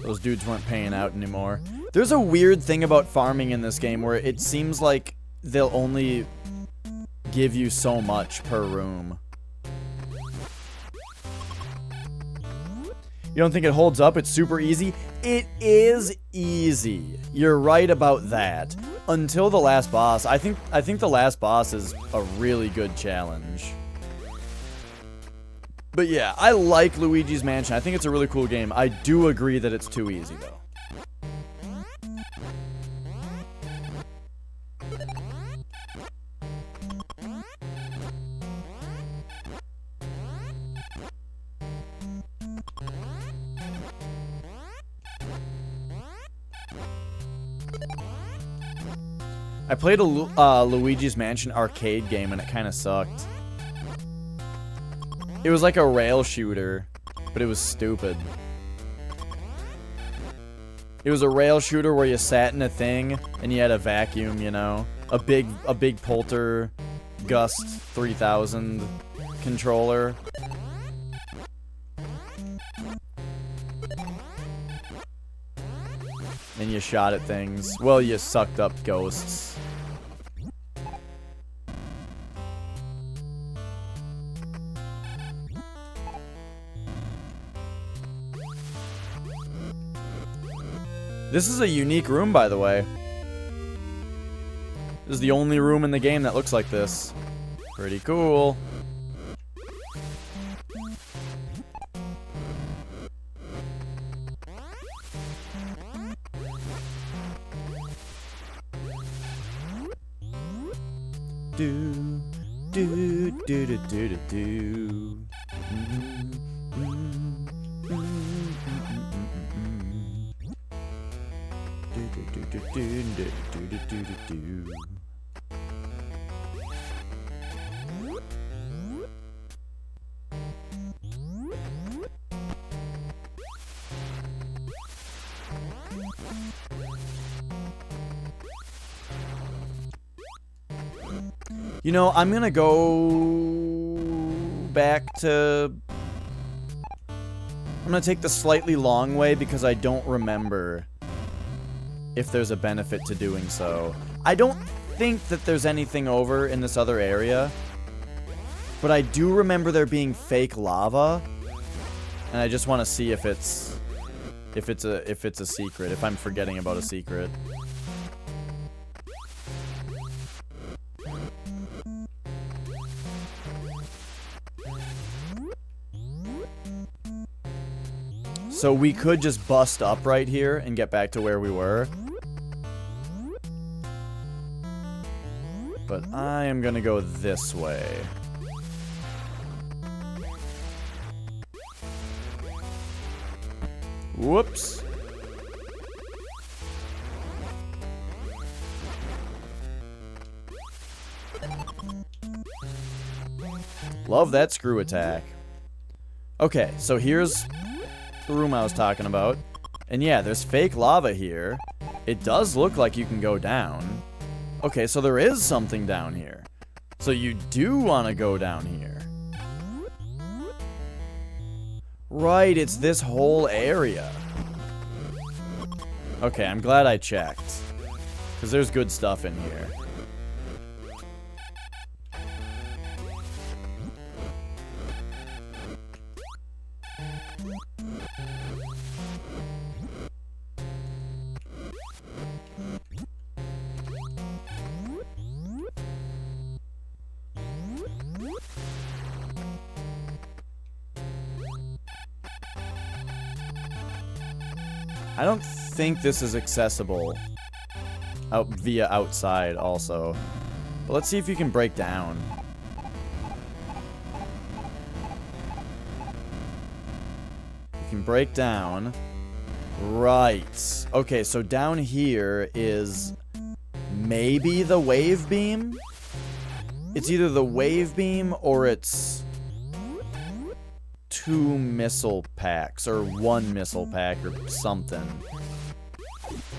Those dudes weren't paying out anymore. There's a weird thing about farming in this game where it seems like they'll only give you so much per room. You don't think it holds up? It's super easy? It is easy. You're right about that. Until the last boss. I think the last boss is a really good challenge. But yeah, I like Luigi's Mansion. I think it's a really cool game. I do agree that it's too easy, though. I played a Luigi's Mansion arcade game and it kind of sucked. It was like a rail shooter, but it was stupid. It was a rail shooter where you sat in a thing and you had a vacuum, you know, a big Poltergust 3000 controller. And you shot at things. Well, you sucked up ghosts. This is a unique room, by the way. This is the only room in the game that looks like this. Pretty cool. Do do do do do do do. You know, I'm gonna go back to... I'm gonna take the slightly long way because I don't remember if there's a benefit to doing so. I don't think that there's anything over in this other area, but I do remember there being fake lava, and I just want to see if it's a secret, if I'm forgetting about a secret. So we could just bust up right here and get back to where we were. But I am gonna go this way. Whoops. Love that screw attack. Okay, so here's the room I was talking about. And yeah, there's fake lava here. It does look like you can go down. Okay, so there is something down here. So you do want to go down here. Right, it's this whole area. Okay, I'm glad I checked. Because there's good stuff in here. I don't think this is accessible via outside also. But let's see if you can break down. You can break down. Right. Okay, so down here is maybe the wave beam? It's either the wave beam or it's 2 missile packs or 1 missile pack or something.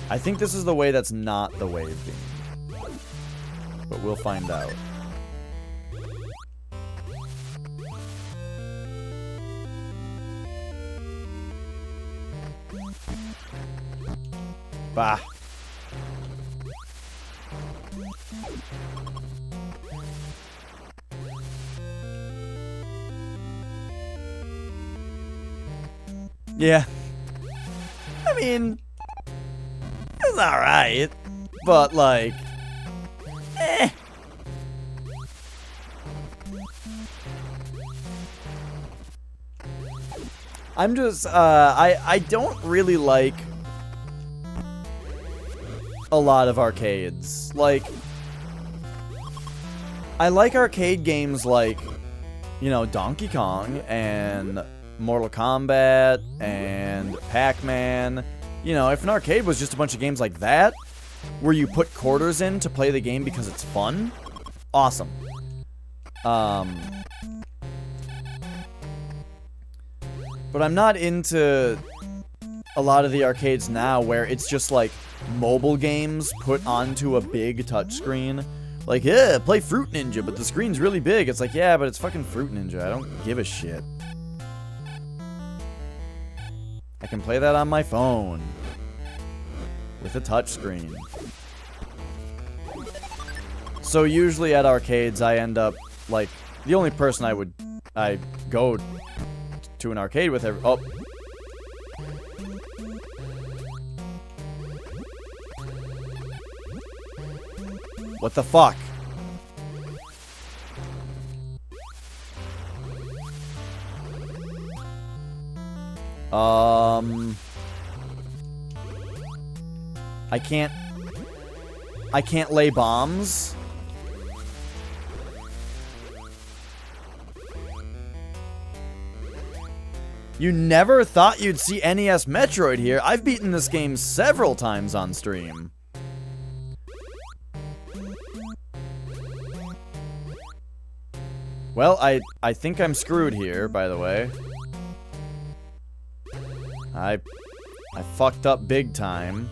I think this is the way that's not the wave beam. But we'll find out. Bah. Yeah. I mean, it's alright. But, like, eh. I'm just, I don't really like a lot of arcades. Like, I like arcade games like, you know, Donkey Kong and Mortal Kombat and Pac-Man. You know, if an arcade was just a bunch of games like that, where you put quarters in to play the game because it's fun, awesome. But I'm not into a lot of the arcades now where it's just like mobile games put onto a big touchscreen. Like, yeah, play Fruit Ninja, but the screen's really big. It's like, yeah, but it's fucking Fruit Ninja. I don't give a shit. I can play that on my phone with a touchscreen. So usually at arcades, I end up, like, the only person I go to an arcade with every... Oh. What the fuck? I can't lay bombs. You never thought you'd see NES Metroid here. I've beaten this game several times on stream. Well, I think I'm screwed here, by the way. I fucked up big time.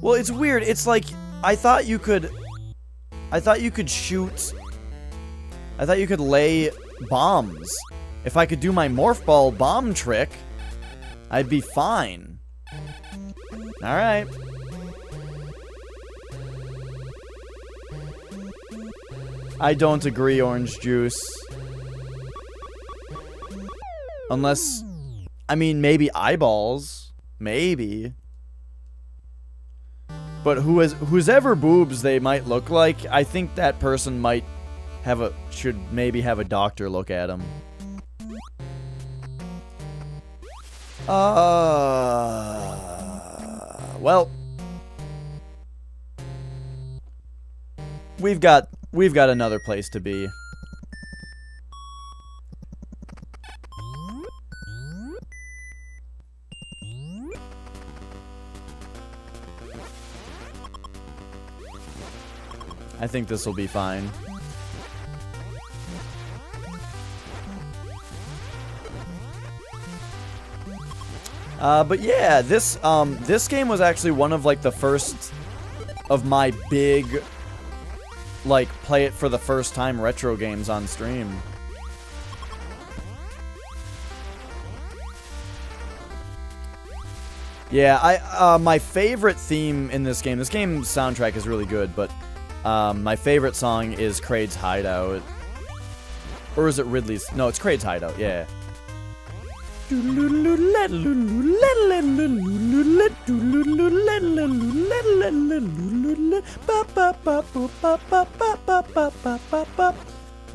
Well, it's weird. It's like I thought you could shoot. I thought you could lay bombs. If I could do my morph ball bomb trick, I'd be fine. All right. I don't agree, Orange Juice. Unless, I mean, maybe eyeballs. Maybe. But whoever boobs they might look like, I think that person might should maybe have a doctor look at them. Well, we've got another place to be. I think this will be fine. But yeah, this game was actually one of like the first of my big, like, play it for the first time retro games on stream. Yeah, my favorite theme in this game's soundtrack is really good, but my favorite song is Kraid's Hideout. Or is it Ridley's? No, it's Kraid's Hideout, yeah. That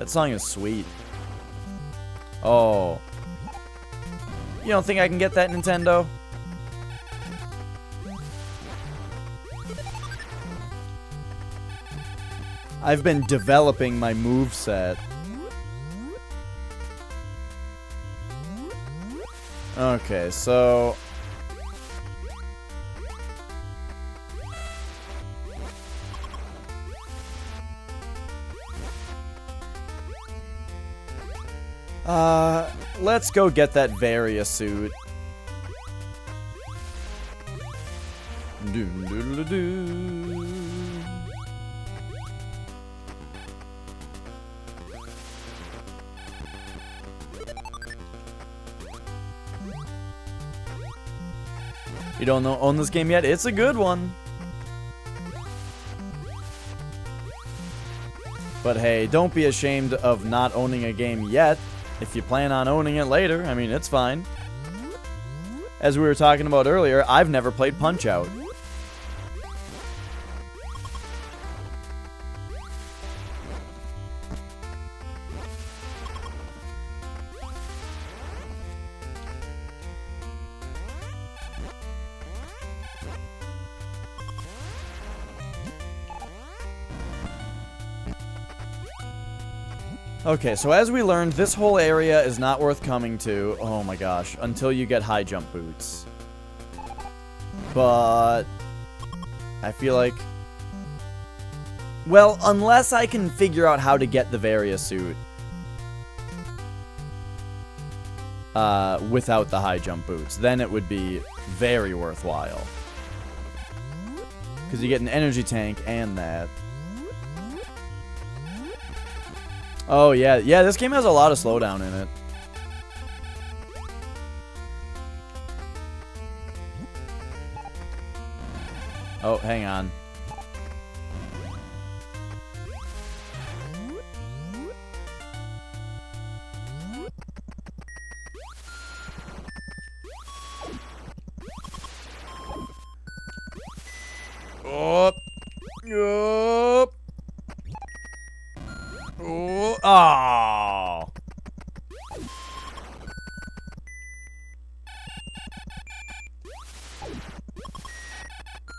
song is sweet. Oh. You don't think I can get that, Nintendo? I've been developing my moveset. Okay, so... let's go get that Varia suit. Doo-doo-doo-doo. You don't own this game yet? It's a good one. But hey, don't be ashamed of not owning a game yet. If you plan on owning it later, I mean, it's fine. As we were talking about earlier, I've never played Punch-Out. Okay, so as we learned, this whole area is not worth coming to, oh my gosh, until you get high jump boots. But I feel like, well, unless I can figure out how to get the Varia suit without the high jump boots, then it would be very worthwhile. Because you get an energy tank and that. Oh, yeah. Yeah, this game has a lot of slowdown in it. Oh, hang on. Oh. Oh. Oh.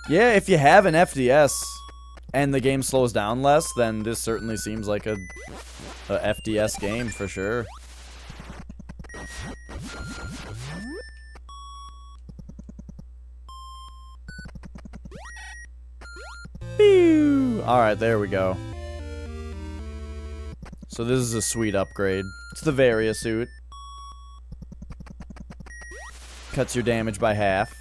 Yeah, if you have an FDS and the game slows down less, then this certainly seems like a FDS game for sure. Alright, there we go. So this is a sweet upgrade. It's the Varia suit. Cuts your damage by half.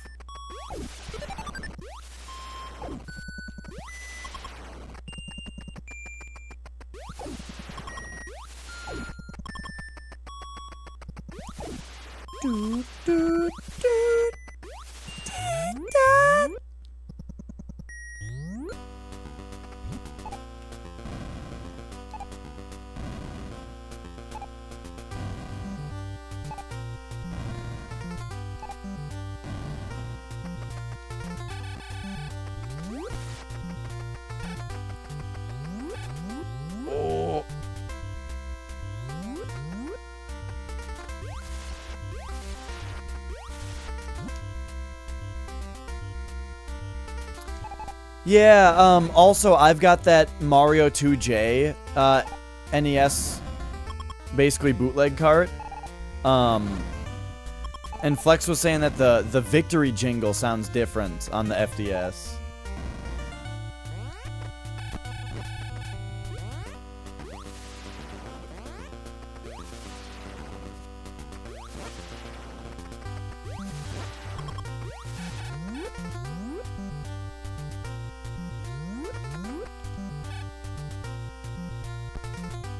Doo, doo, doo, doo, doo. Oh. Yeah, also, I've got that Mario 2J, NES, basically bootleg cart. And Flex was saying that the victory jingle sounds different on the FDS.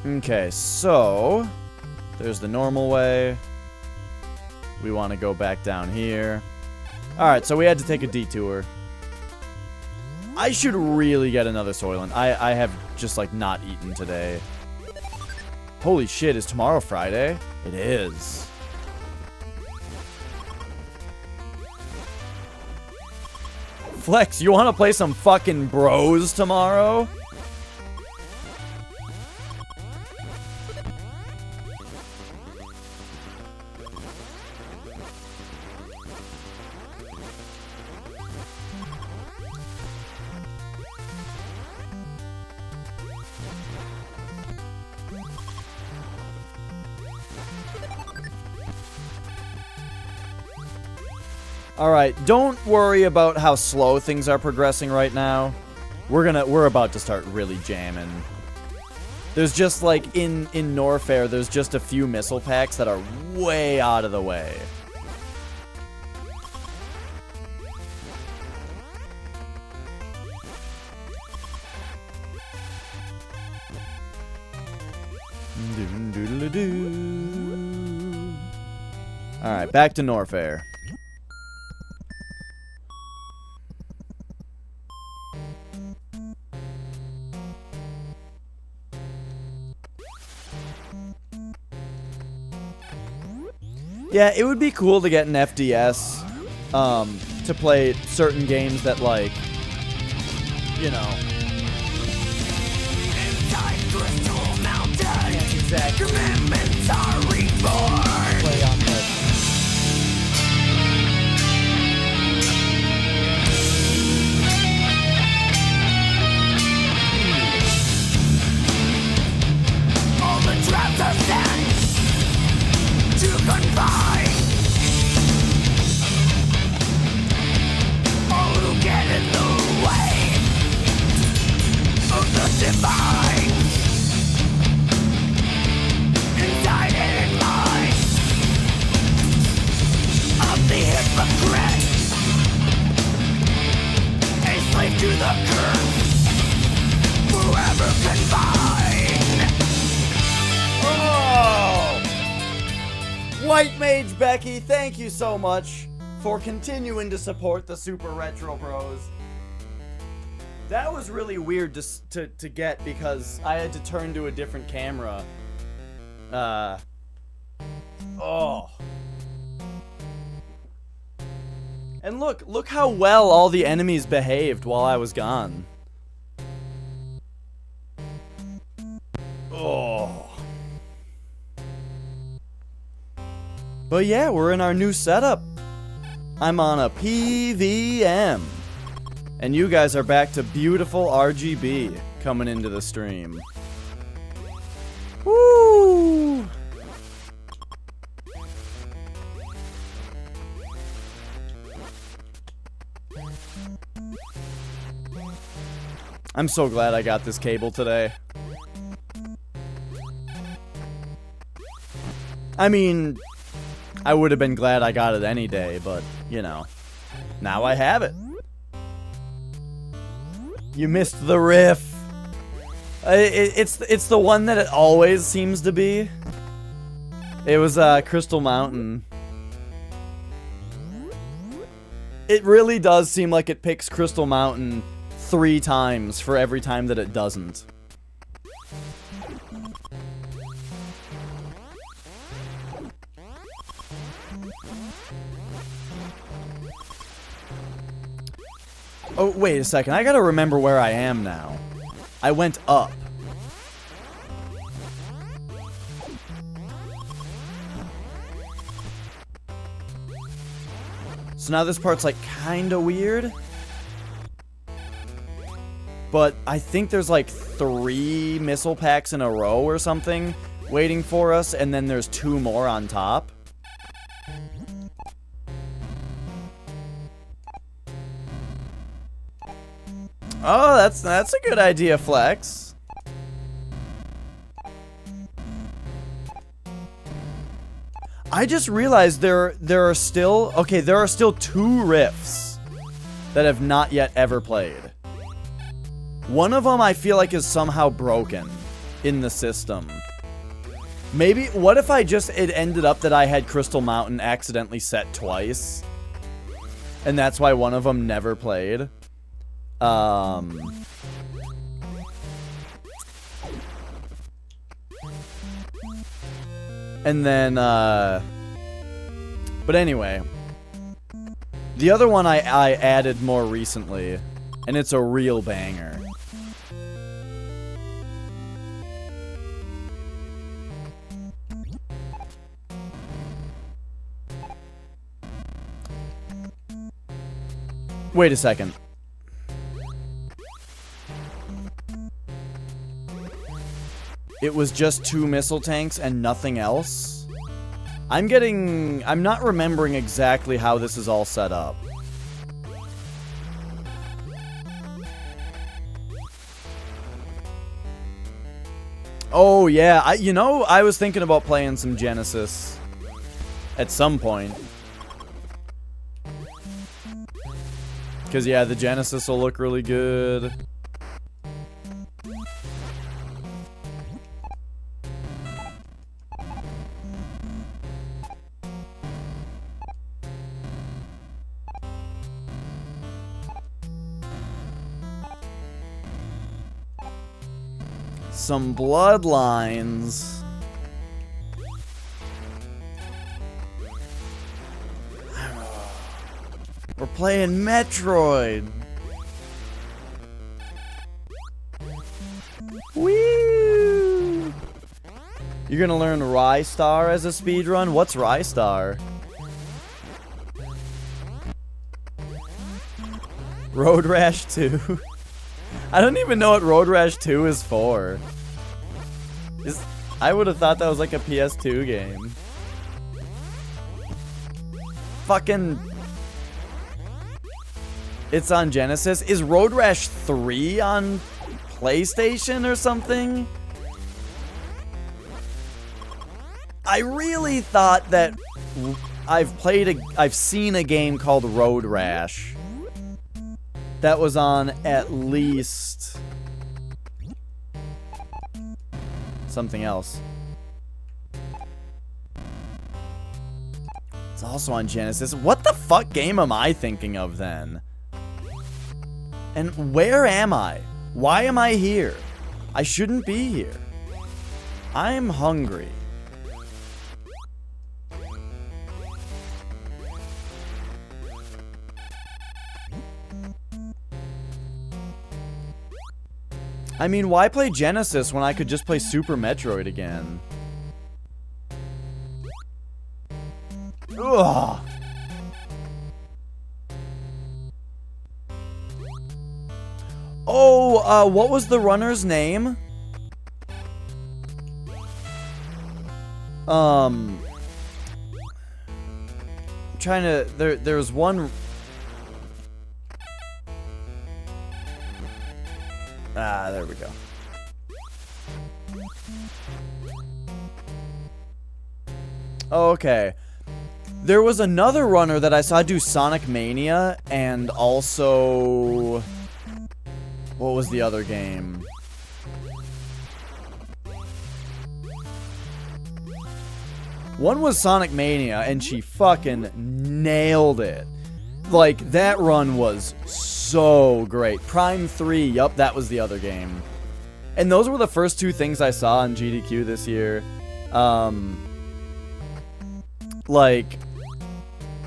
Okay, so there's the normal way. We want to go back down here. Alright, so we had to take a detour. I should really get another Soylent. I have just, like, not eaten today. Holy shit, is tomorrow Friday? It is. Flex, you want to play some fucking bros tomorrow? Alright, don't worry about how slow things are progressing right now. We're about to start really jamming. There's just, like, in Norfair, there's just a few missile packs that are way out of the way. Alright, back to Norfair. Yeah, it would be cool to get an FDS, to play certain games that, like, you know. Yeah, exactly. Commitments are reborn. Play on the all the traps are set to confine all who get in the way of the divine. Indicted in mind of the hypocrite, a slave to the curse, forever confined. Oh! White Mage Becky, thank you so much for continuing to support the Super Retro Bros. That was really weird to get because I had to turn to a different camera. Oh. And look how well all the enemies behaved while I was gone. Oh. But yeah, we're in our new setup. I'm on a PVM. And you guys are back to beautiful RGB coming into the stream. Woo! I'm so glad I got this cable today. I mean, I would have been glad I got it any day, but, you know, now I have it. You missed the riff. It's the one that it always seems to be. It was Crystal Mountain. It really does seem like it picks Crystal Mountain 3 times for every time that it doesn't. Oh, wait a second. I gotta remember where I am now. I went up. So now this part's like kinda weird. But I think there's like 3 missile packs in a row or something waiting for us, and then there's 2 more on top. Oh, that's a good idea, Flex. I just realized there are still 2 riffs that have not yet ever played. One of them I feel like is somehow broken in the system. Maybe, what if it ended up that I had Crystal Mountain accidentally set twice? And that's why one of them never played? And then, but anyway. The other one I added more recently, and it's a real banger. Wait a second. It was just 2 missile tanks and nothing else? I'm not remembering exactly how this is all set up. Oh, yeah. I was thinking about playing some Genesis at some point. Because, yeah, the Genesis will look really good. Some bloodlines. We're playing Metroid. Woo! You're gonna learn Rystar as a speedrun? What's Rystar? Road Rash 2? I don't even know what Road Rash 2 is for. I would have thought that was like a PS2 game. Fucking... It's on Genesis. Is Road Rash 3 on PlayStation or something? I really thought that I've seen a game called Road Rash that was on at least something else. It's also on Genesis. What the fuck game am I thinking of then? And where am I? Why am I here? I shouldn't be here. I'm hungry. I mean, why play Genesis when I could just play Super Metroid again? Ugh. Oh, what was the runner's name? I'm trying to... There's one... Ah, there we go. Okay. There was another runner that I saw do Sonic Mania, and also... What was the other game? One was Sonic Mania, and she fucking nailed it. Like, that run was so great. Prime 3, yup, that was the other game. And those were the first two things I saw on GDQ this year. Like,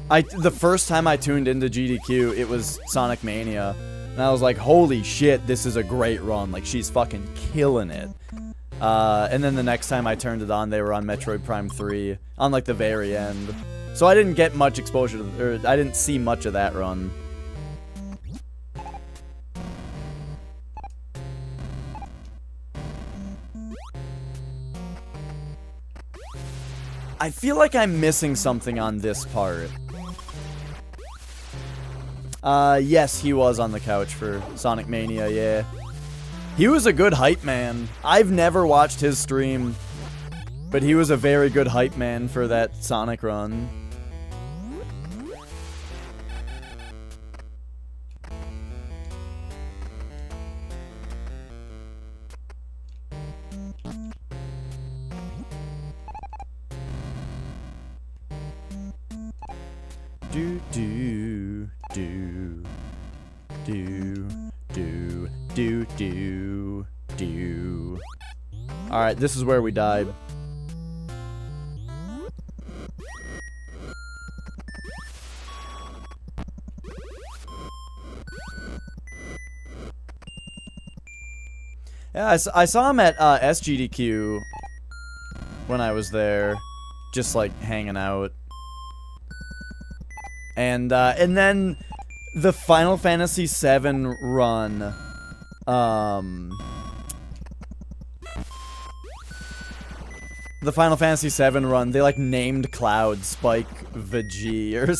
the first time I tuned into GDQ, it was Sonic Mania. And I was like, holy shit, this is a great run. Like, she's fucking killing it. And then the next time I turned it on, they were on Metroid Prime 3. On, like, the very end. So I didn't get much exposure to, or I didn't see much of that run. I feel like I'm missing something on this part. Yes, he was on the couch for Sonic Mania, yeah. He was a good hype man. I've never watched his stream, but he was a very good hype man for that Sonic run. Do do do do do do do do. All right, this is where we died. Yeah, I saw him at SGDQ when I was there, just like hanging out. And then the Final Fantasy VII run, the Final Fantasy VII run, they like named Cloud Spike Veggie or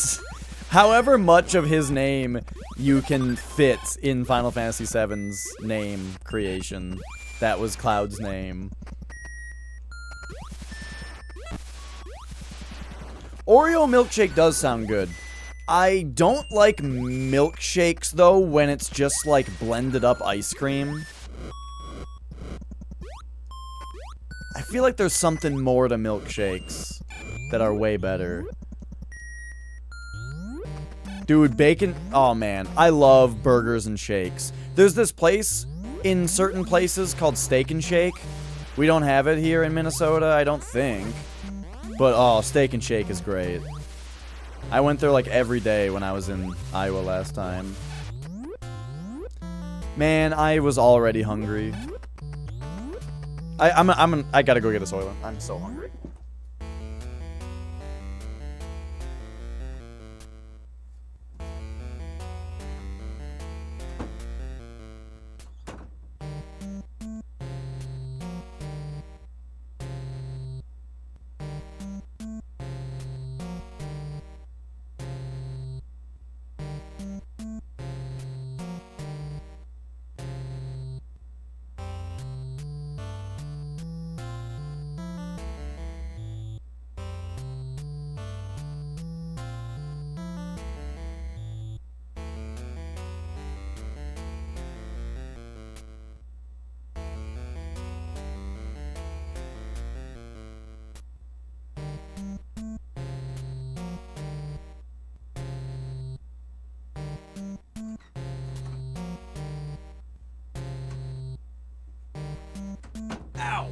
however much of his name you can fit in Final Fantasy VII's name creation. That was Cloud's name. Oreo milkshake does sound good. I don't like milkshakes, though, when it's just, like, blended up ice cream. I feel like there's something more to milkshakes that are way better. Dude, bacon... Oh, man. I love burgers and shakes. There's this place in certain places called Steak and Shake. We don't have it here in Minnesota, I don't think. But, oh, Steak and Shake is great. I went there, like, every day when I was in Iowa last time. Man, I was already hungry. I gotta go get a Soylent. I'm so hungry. Ow!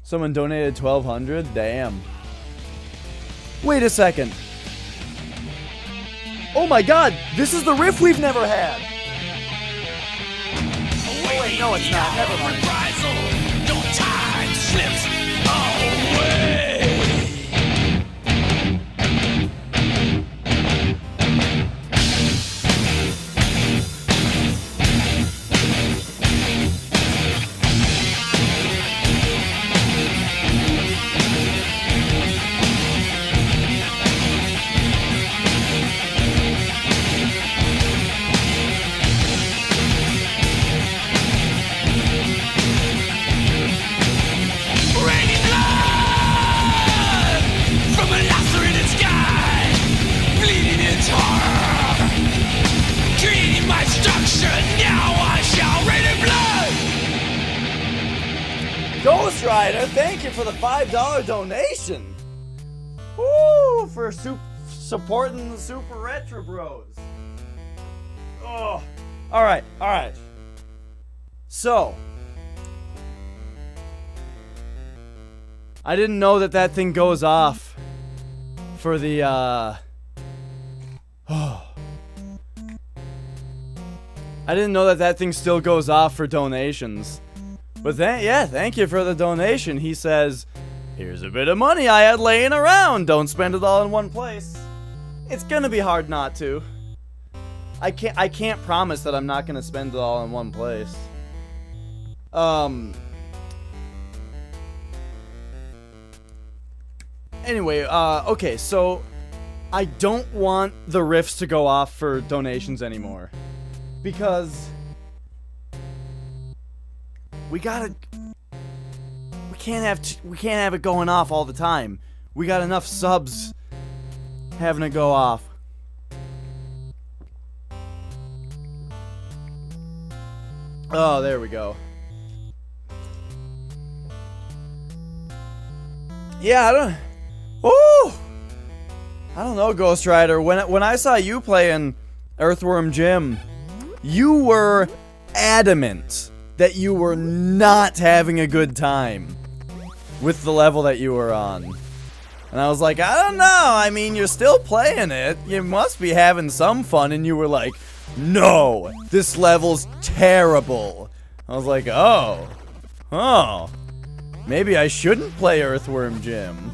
Someone donated 1,200? Damn. Wait a second. Oh my god! This is the riff we've never had! Oh wait, no it's not. Never mind. No time slips away. Ghost Rider, thank you for the $5 donation. Woo, for supporting the Super Retro Bros. Oh, all right. So, I didn't know that thing goes off for the I didn't know that thing still goes off for donations. But thank you for the donation. He says, here's a bit of money I had laying around. Don't spend it all in one place. It's gonna be hard not to. I can't promise that I'm not gonna spend it all in one place. Anyway, okay, so I don't want the riffs to go off for donations anymore. Because we can't have it going off all the time. We got enough subs having it go off. Oh, there we go. Yeah, I don't know, Ghost Rider. When I saw you playing Earthworm Jim, you were adamant that you were not having a good time with the level that you were on. And I was like, I don't know, I mean, you're still playing it. You must be having some fun. And you were like, no, this level's terrible. I was like, oh, Oh. Maybe I shouldn't play Earthworm Jim.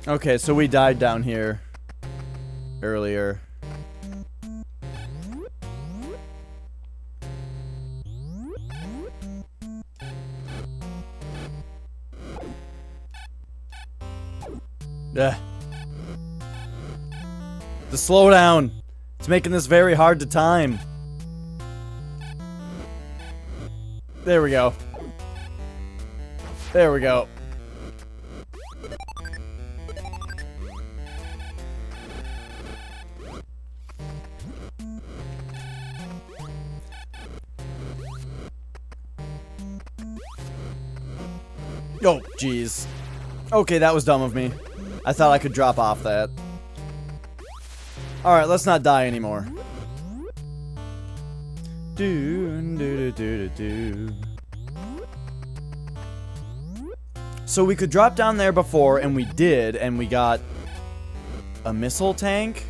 Okay, so we died down here earlier. Ugh. The slowdown. It's making this very hard to time. There we go. There we go. Oh, jeez. Okay, that was dumb of me. I thought I could drop off that. Alright, let's not die anymore. So we could drop down there before, and we did, and we got a missile tank.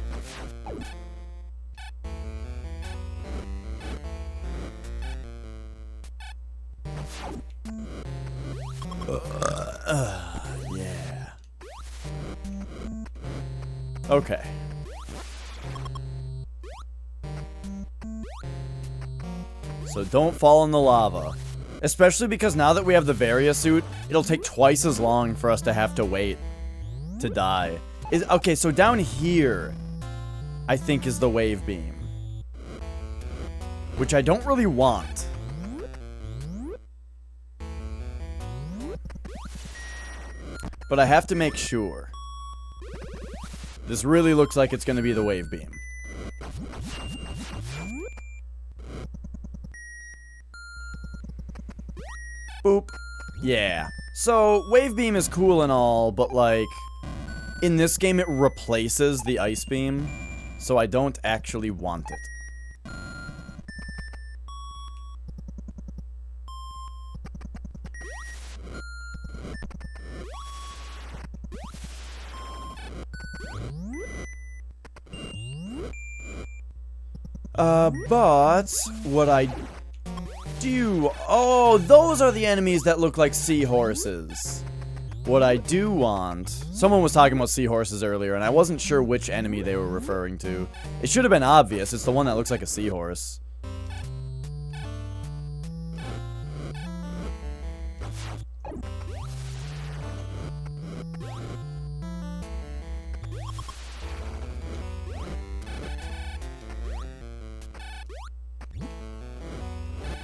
Yeah. Okay. So don't fall in the lava. Especially because now that we have the Varia suit, it'll take twice as long for us to have to wait to die. Okay, so down here, I think is the wave beam. Which I don't really want. But I have to make sure. This really looks like it's going to be the wave beam. Boop. Yeah. So, wave beam is cool and all, but like, in this game it replaces the ice beam, so I don't actually want it. But what I do... Oh, those are the enemies that look like seahorses. What I do want... Someone was talking about seahorses earlier, and I wasn't sure which enemy they were referring to. It should have been obvious. It's the one that looks like a seahorse.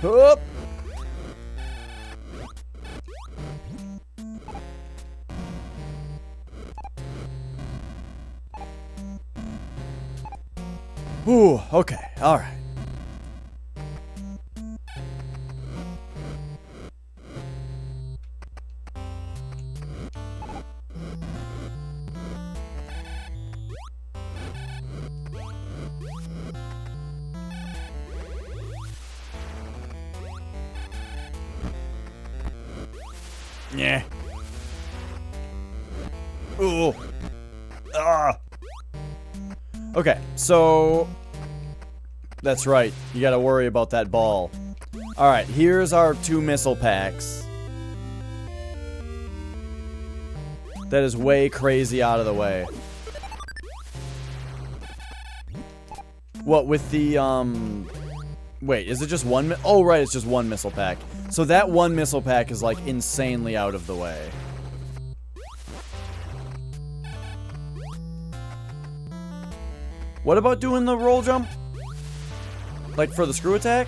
Hup. Ooh, okay, alright. Yeah. Ooh. Ah. Okay, so that's right. You gotta worry about that ball. Alright, here's our 2 missile packs. That is way crazy out of the way. What, with the, wait, is it just one? Oh, right, it's just 1 missile pack. So that 1 missile pack is, like, insanely out of the way. What about doing the roll jump? Like, for the screw attack?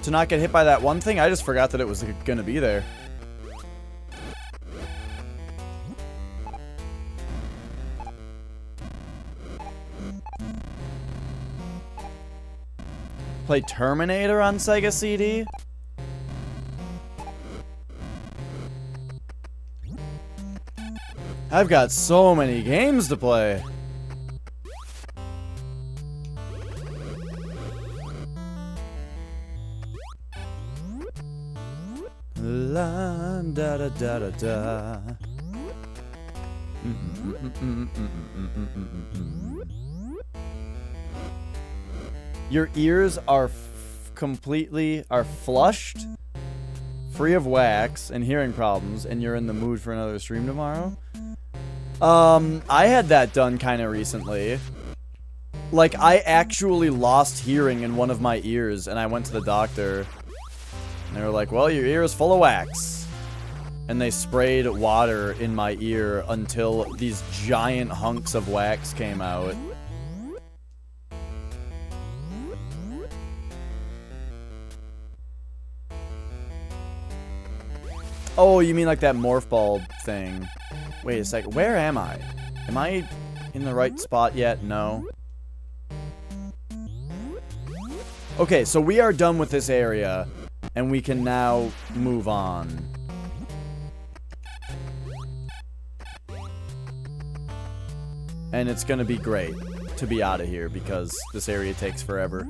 To not get hit by that one thing? I just forgot that it was gonna be there. Play Terminator on Sega CD? I've got so many games to play. da da da. Your ears are completely flushed, free of wax and hearing problems, and you're in the mood for another stream tomorrow. I had that done kind of recently. Like, I actually lost hearing in one of my ears, and I went to the doctor. And they were like, well, your ear is full of wax. And they sprayed water in my ear until these giant hunks of wax came out. Oh, you mean like that morph ball thing. Wait a sec, where am I? Am I in the right spot yet? No. Okay, so we are done with this area, and we can now move on. And it's gonna be great to be out of here, because this area takes forever.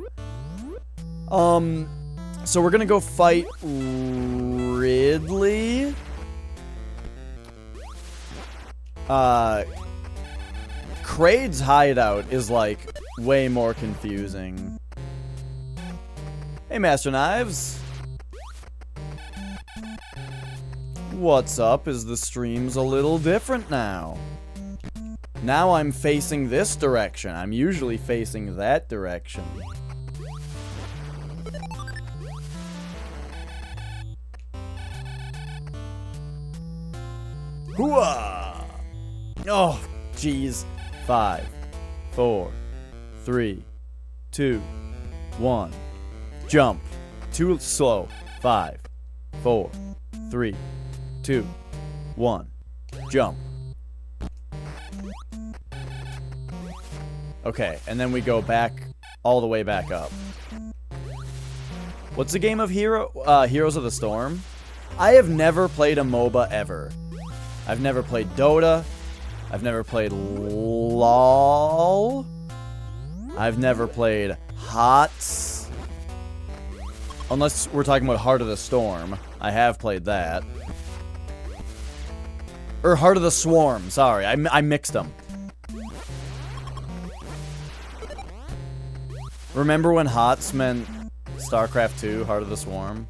So we're gonna go fight Ridley. Kraid's hideout is, like, way more confusing. Hey, Master Knives. What's up? Is the stream's a little different now? Now I'm facing this direction. I'm usually facing that direction. Hooah! Oh, jeez. 5, 4, 3, 2, 1. Jump. Too slow. 5, 4, 3, 2, 1. Jump. Okay, and then we go back, all the way back up. What's the game of Heroes of the Storm? I have never played a MOBA ever. I've never played Dota. I've never played LOL. I've never played HOTS. Unless we're talking about Heart of the Storm. I have played that. Or Heart of the Swarm, sorry. I mixed them. Remember when HOTS meant StarCraft 2, Heart of the Swarm?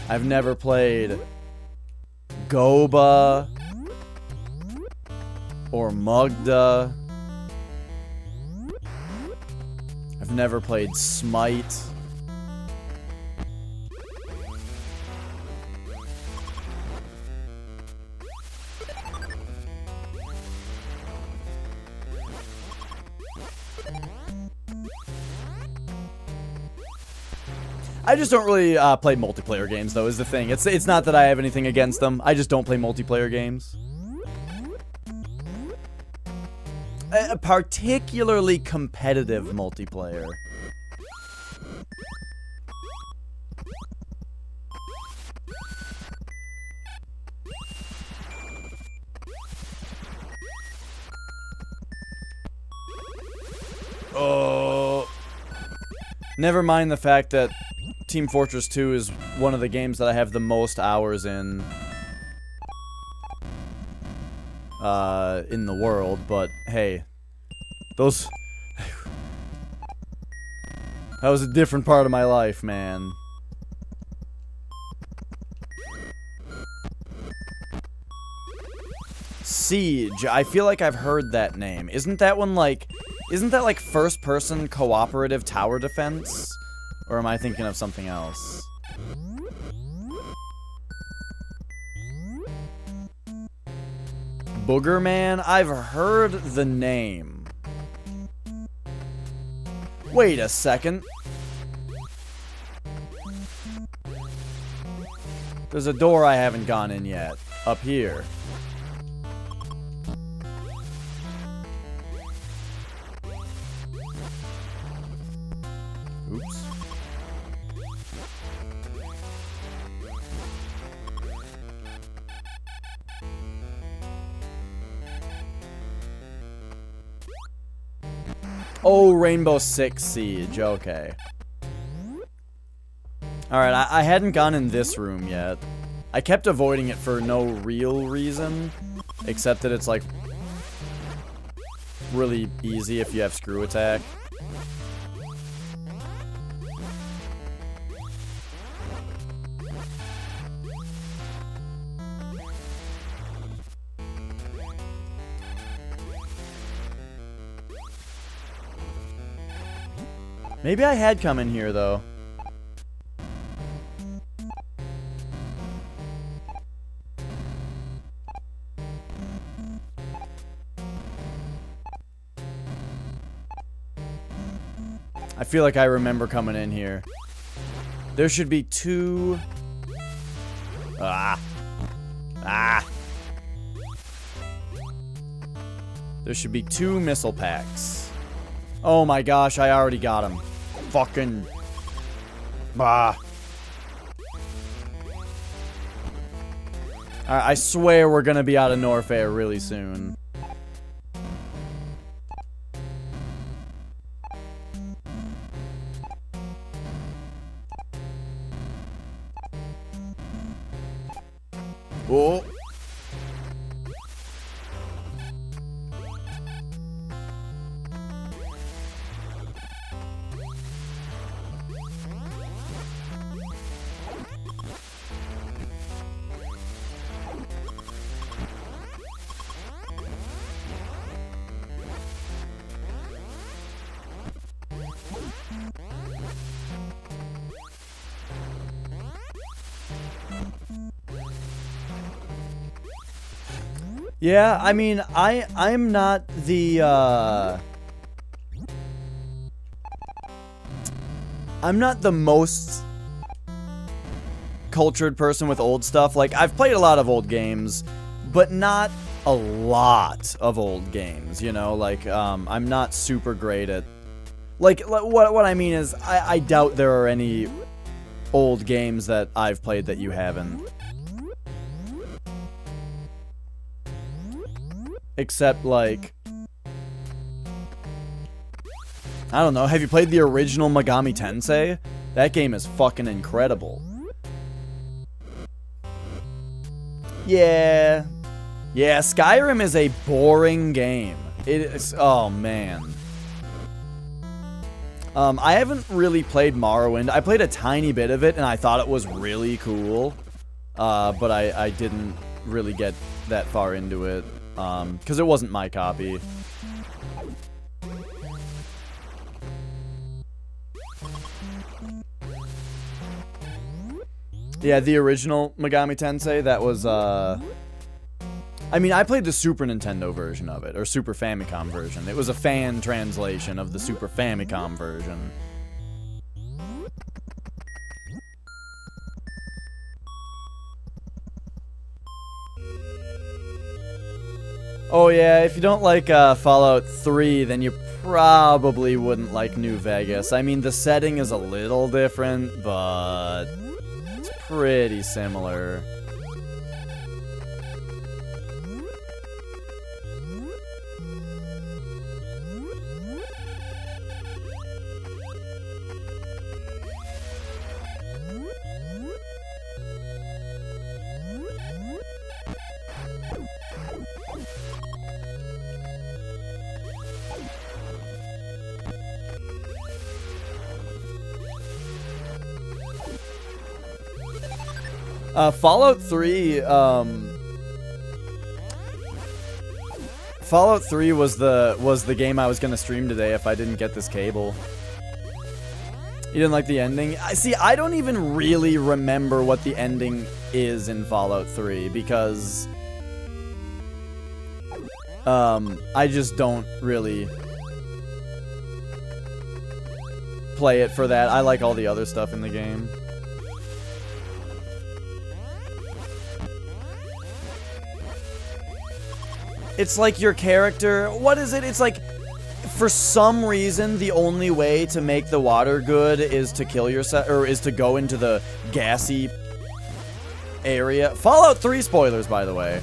I've never played Goba or Mugda. I've never played Smite. I just don't really play multiplayer games, though, is the thing. It's not that I have anything against them. I just don't play multiplayer games. Particularly competitive multiplayer. Oh. Never mind the fact that Team Fortress 2 is one of the games that I have the most hours in the world, but hey, that was a different part of my life, man. Siege, I feel like I've heard that name. Isn't that like first-person cooperative tower defense? Or am I thinking of something else? Boogerman? I've heard the name. Wait a second. There's a door I haven't gone in yet. Up here. Oops. Oh, Rainbow Six Siege, okay. Alright, I hadn't gone in this room yet. I kept avoiding it for no real reason, except that it's, like, really easy if you have screw attack. Maybe I had come in here, though. I feel like I remember coming in here. There should be 2... There should be 2 missile packs. Oh my gosh, I already got him. Fucking... Bah. I swear we're gonna be out of Norfair really soon. Oh. Yeah, I mean, I'm not the, I'm not the most cultured person with old stuff. Like, I've played a lot of old games, but not a lot of old games, you know? Like, I'm not super great at... Like, what I mean is, I doubt there are any old games that I've played that you haven't. Except, like... I don't know, have you played the original Megami Tensei? That game is fucking incredible. Yeah. Yeah, Skyrim is a boring game. It is... Oh, man. I haven't really played Morrowind. I played a tiny bit of it, and I thought it was really cool. But I didn't really get that far into it. Because it wasn't my copy. Yeah, the original Megami Tensei, that was, I mean, I played the Super Nintendo version of it, or Super Famicom version. It was a fan translation of the Super Famicom version. Oh yeah, if you don't like Fallout 3, then you probably wouldn't like New Vegas. I mean, the setting is a little different, but it's pretty similar. Fallout 3, Fallout 3 was the game I was gonna stream today if I didn't get this cable. You didn't like the ending? See, I don't even really remember what the ending is in Fallout 3 because I just don't really play it for that. I like all the other stuff in the game. It's like your character, what is it? It's like, for some reason, the only way to make the water good is to kill yourself, or is to go into the gassy area. Fallout 3 spoilers, by the way.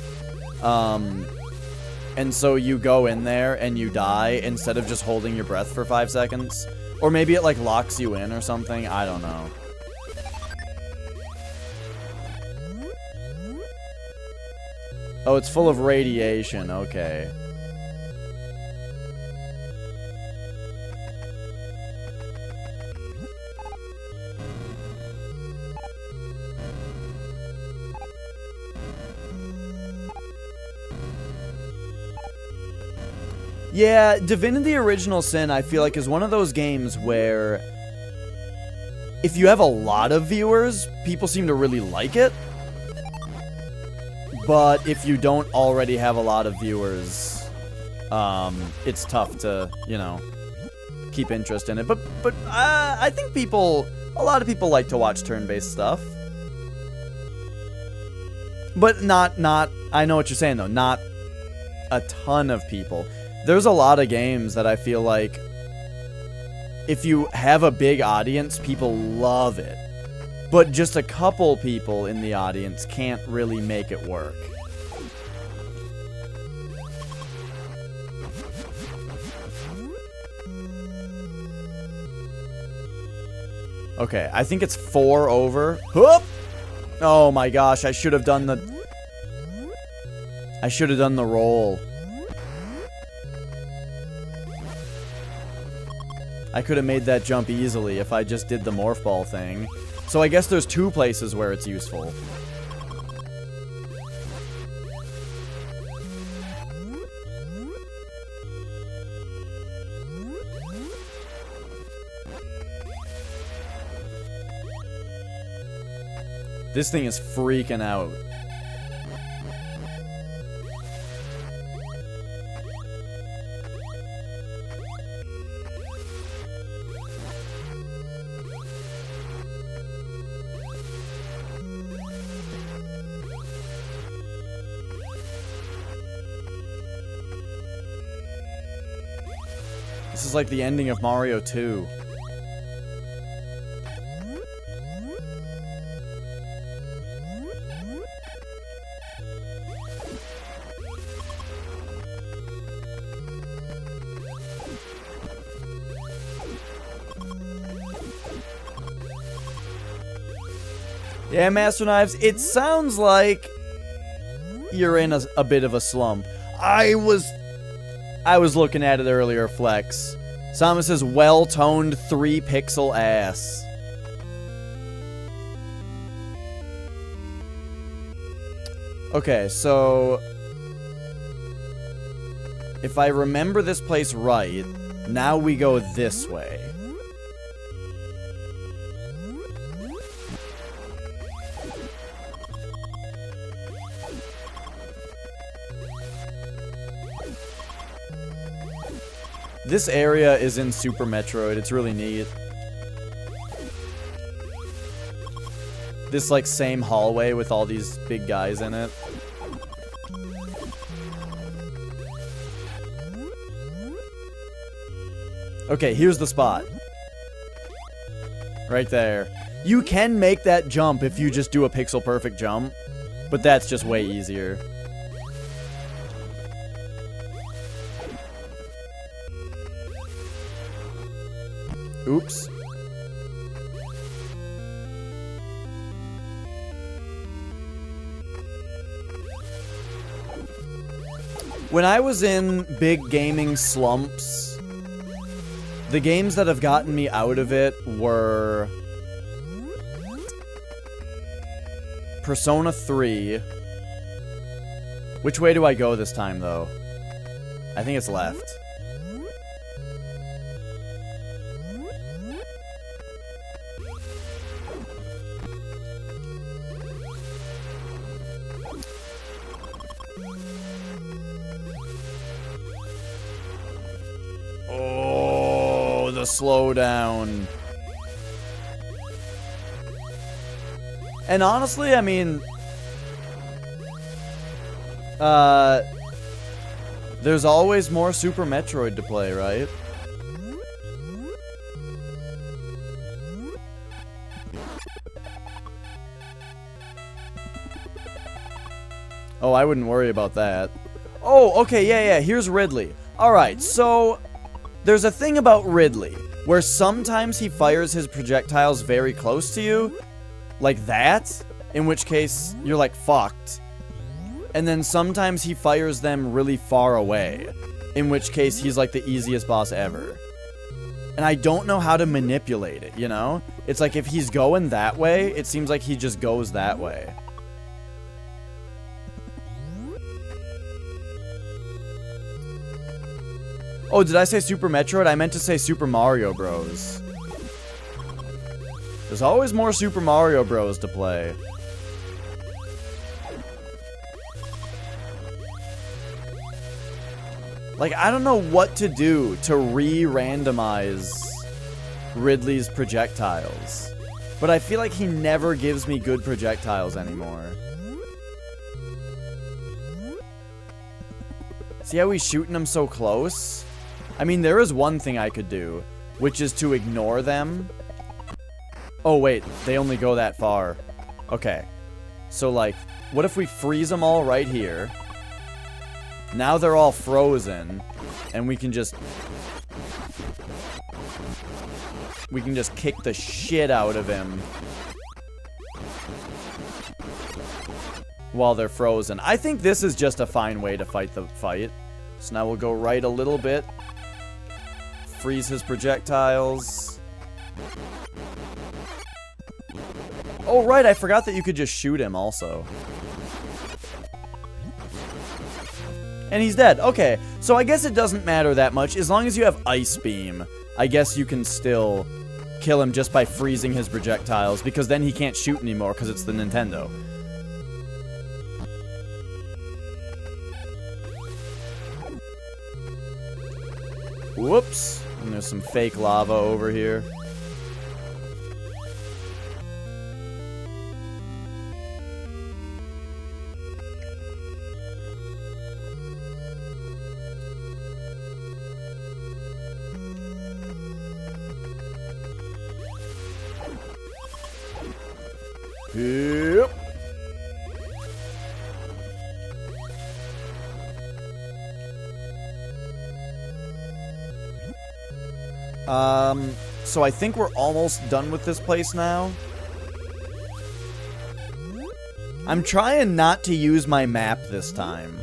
And so you go in there and you die instead of just holding your breath for 5 seconds. Or maybe it, like, locks you in or something. I don't know. Oh, it's full of radiation. Okay. Yeah, Divinity Original Sin, I feel like, is one of those games where if you have a lot of viewers, people seem to really like it. But if you don't already have a lot of viewers, it's tough to, you know, keep interest in it. But I think a lot of people like to watch turn-based stuff. But not, I know what you're saying though, not a ton of people. There's a lot of games that I feel like if you have a big audience, people love it. But just a couple people in the audience can't really make it work. Okay, I think it's 4 over. Whoop! Oh my gosh, I should have done the roll. I could have made that jump easily if I just did the morph ball thing. So I guess there's 2 places where it's useful. This thing is freaking out. This is like the ending of Mario 2. Yeah, Master Knives, it sounds like you're in a bit of a slump. I was looking at it earlier, Flex. Sama says, well-toned 3-pixel ass. Okay, so if I remember this place right, now we go this way. This area is in Super Metroid. It's really neat. This, like, same hallway with all these big guys in it. Okay, here's the spot. Right there. You can make that jump if you just do a pixel-perfect jump, but that's just way easier. Oops. When I was in big gaming slumps, the games that have gotten me out of it were Persona 3. Which way do I go this time, though? I think it's left. The slowdown. And honestly, I mean, there's always more Super Metroid to play, right? Oh, I wouldn't worry about that. Oh, okay, yeah, here's Ridley. Alright, so there's a thing about Ridley, where sometimes he fires his projectiles very close to you, like that, in which case you're like fucked. And then sometimes he fires them really far away, in which case he's like the easiest boss ever. And I don't know how to manipulate it, you know? It's like if he's going that way, it seems like he just goes that way. Oh, did I say Super Metroid? I meant to say Super Mario Bros. There's always more Super Mario Bros. To play. Like, I don't know what to do to re-randomize Ridley's projectiles. But I feel like he never gives me good projectiles anymore. See how he's shooting them so close? I mean, there is one thing I could do, which is to ignore them. Oh, wait, they only go that far. Okay. So, like, what if we freeze them all right here? Now they're all frozen, and we can just kick the shit out of him while they're frozen. I think this is just a fine way to fight the fight. So now we'll go right a little bit. Freeze his projectiles. Oh, right, I forgot that you could just shoot him also. And he's dead. Okay, so I guess it doesn't matter that much. As long as you have Ice Beam, I guess you can still kill him just by freezing his projectiles, because then he can't shoot anymore because it's the Nintendo. Whoops. And there's some fake lava over here. Yep. So I think we're almost done with this place now. I'm trying not to use my map this time.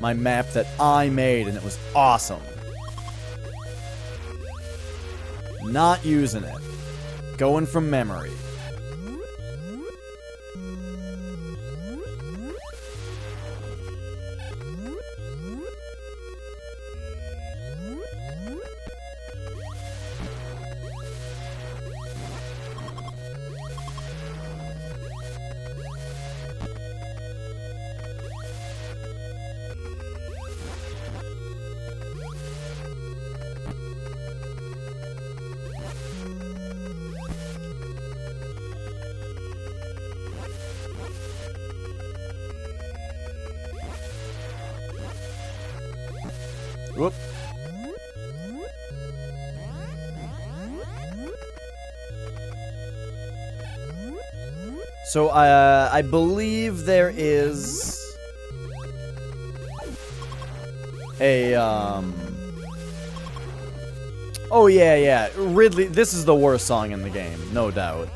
My map that I made, and it was awesome. Not using it. Going from memory. Whoop. So, I believe there is a, oh, yeah. Ridley, this is the worst song in the game, no doubt.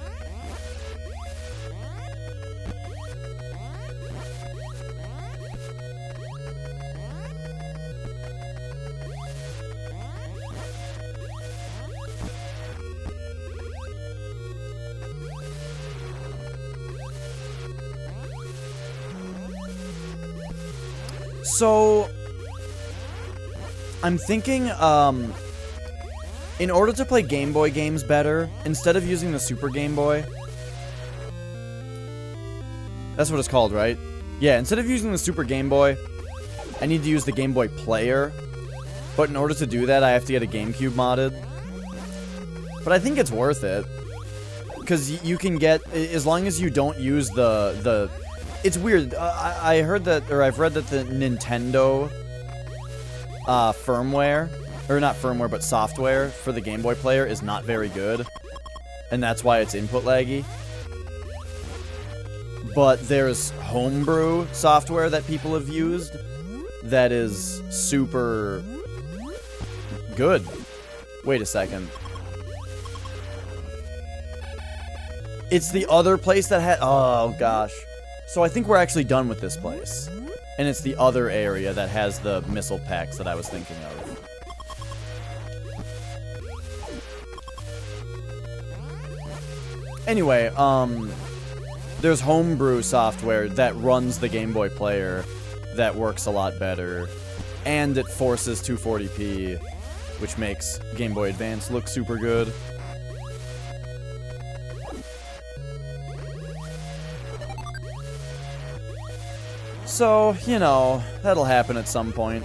So, I'm thinking, in order to play Game Boy games better, instead of using the Super Game Boy, that's what it's called, right? Yeah, instead of using the Super Game Boy, I need to use the Game Boy Player, but in order to do that, I have to get a GameCube modded. But I think it's worth it, because you can get, as long as you don't use the it's weird. I heard that, or I've read that the Nintendo firmware, or not firmware, but software for the Game Boy player is not very good, and that's why it's input laggy. but there's homebrew software that people have used that is super good. Wait a second. It's the other place that had... Oh, gosh. So I think we're actually done with this place. And it's the other area that has the missile packs that I was thinking of. Anyway, there's homebrew software that runs the Game Boy player that works a lot better. And it forces 240p, which makes Game Boy Advance look super good. So, you know, that'll happen at some point.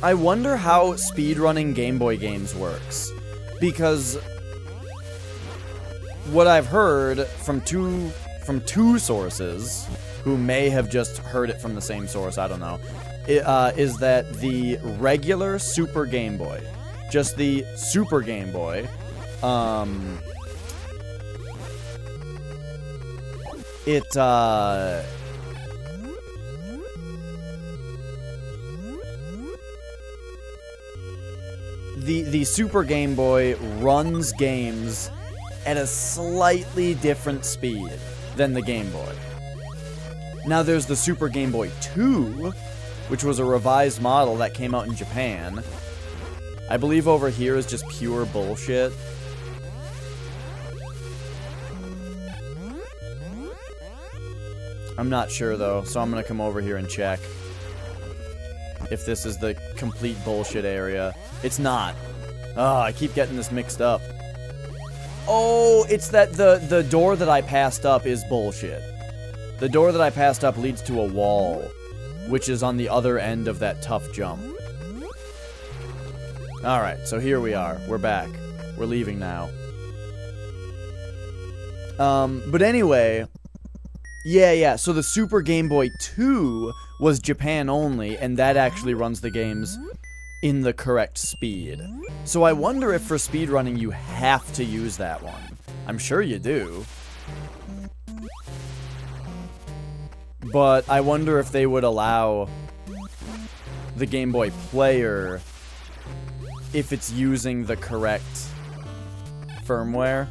I wonder how speedrunning Game Boy games works. Because what I've heard from two sources, who may have just heard it from the same source, I don't know, is that the regular Super Game Boy, just the Super Game Boy, the Super Game Boy runs games at a slightly different speed than the Game Boy. Now there's the Super Game Boy 2, which was a revised model that came out in Japan. I believe over here is just pure bullshit. I'm not sure, though, so I'm gonna come over here and check if this is the complete bullshit area. It's not. Oh, I keep getting this mixed up. Oh, it's that the door that I passed up is bullshit. The door that I passed up leads to a wall, which is on the other end of that tough jump. Alright, so here we are. We're back. We're leaving now. But anyway... Yeah, so the Super Game Boy 2 was Japan only, and that actually runs the games in the correct speed. So I wonder if for speedrunning you have to use that one. I'm sure you do. But I wonder if they would allow the Game Boy player if it's using the correct firmware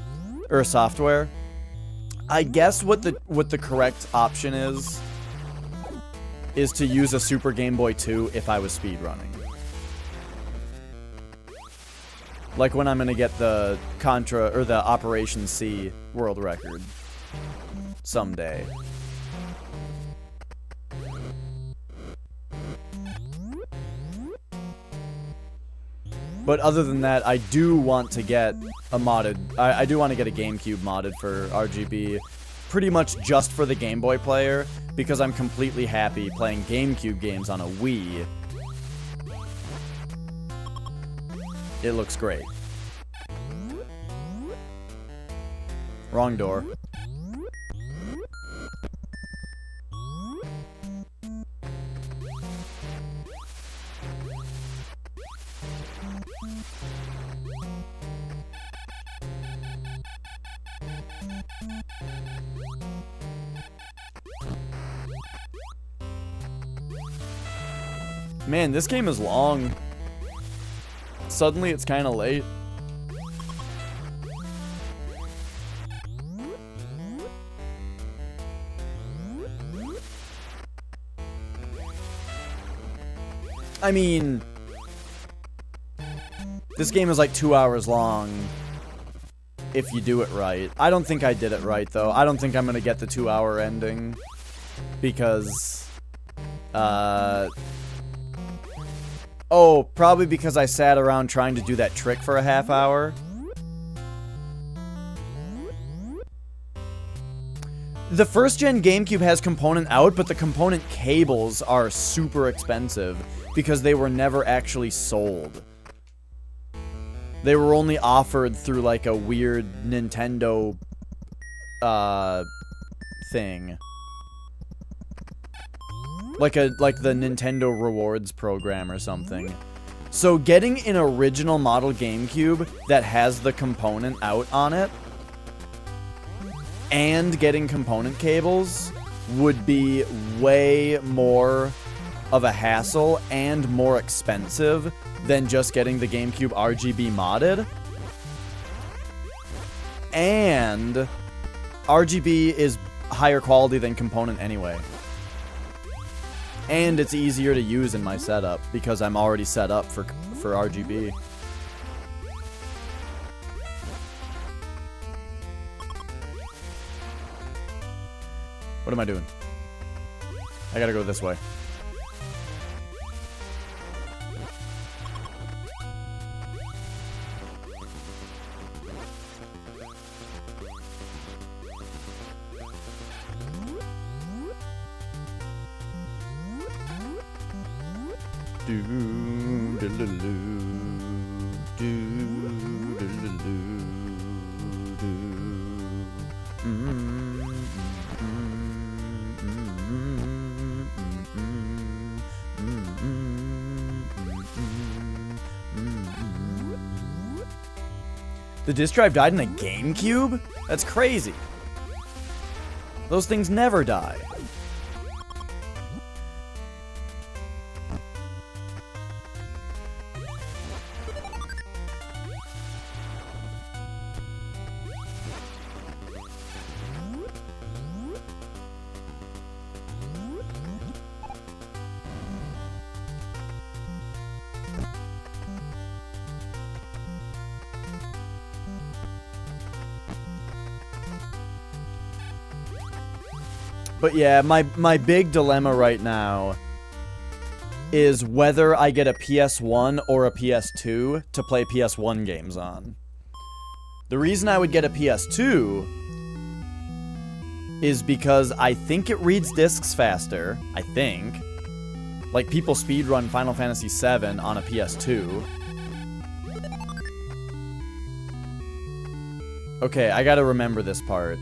or software. I guess what the correct option is to use a Super Game Boy 2 if I was speedrunning. Like when I'm gonna get the Contra or the Operation C world record someday. But other than that, I do want to get a modded... I do want to get a GameCube modded for RGB. Pretty much just for the Game Boy player, because I'm completely happy playing GameCube games on a Wii. It looks great. Wrong door. Man, this game is long. Suddenly it's kind of late. I mean, this game is like 2 hours long if you do it right. I don't think I did it right, though. I don't think I'm gonna get the 2-hour ending because, oh, probably because I sat around trying to do that trick for a half hour. The first-gen GameCube has component out, but the component cables are super expensive because they were never actually sold. They were only offered through, like, a weird Nintendo, thing. Like the Nintendo Rewards program or something. So getting an original model GameCube that has the component out on it and getting component cables would be way more of a hassle and more expensive than just getting the GameCube RGB modded. And RGB is higher quality than component anyway. And it's easier to use in my setup because I'm already set up for RGB. What am I doing? I gotta go this way. The disk drive died in a GameCube? That's crazy. Those things never die. But yeah, my big dilemma right now is whether I get a PS1 or a PS2 to play PS1 games on. The reason I would get a PS2 is because I think it reads discs faster, I think. Like, people speedrun Final Fantasy VII on a PS2. Okay, I gotta remember this part.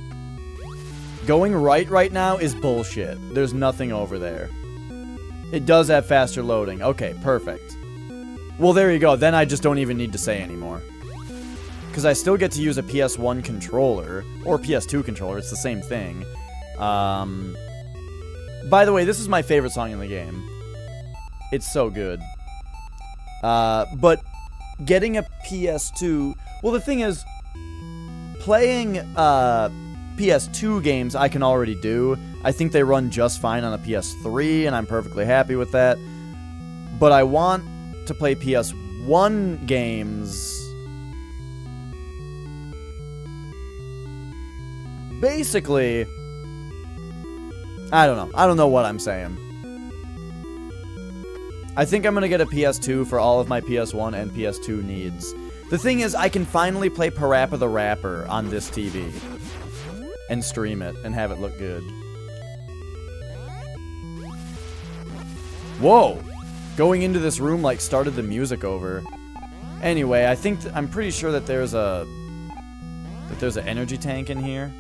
Going right now is bullshit. There's nothing over there. It does have faster loading. Okay, perfect. Well, there you go. Then I just don't even need to say anymore. Because I still get to use a PS1 controller, or PS2 controller. It's the same thing. By the way, this is my favorite song in the game. It's so good. But getting a PS2... Well, the thing is, playing PS2 games I can already do. I think they run just fine on a PS3, and I'm perfectly happy with that. But I want to play PS1 games... Basically... I don't know. I don't know what I'm saying. I think I'm gonna get a PS2 for all of my PS1 and PS2 needs. The thing is, I can finally play Parappa the Rapper on this TV. And stream it, and have it look good. Whoa! Going into this room, like, started the music over. Anyway, I think... I'm pretty sure that there's a... that there's an energy tank in here.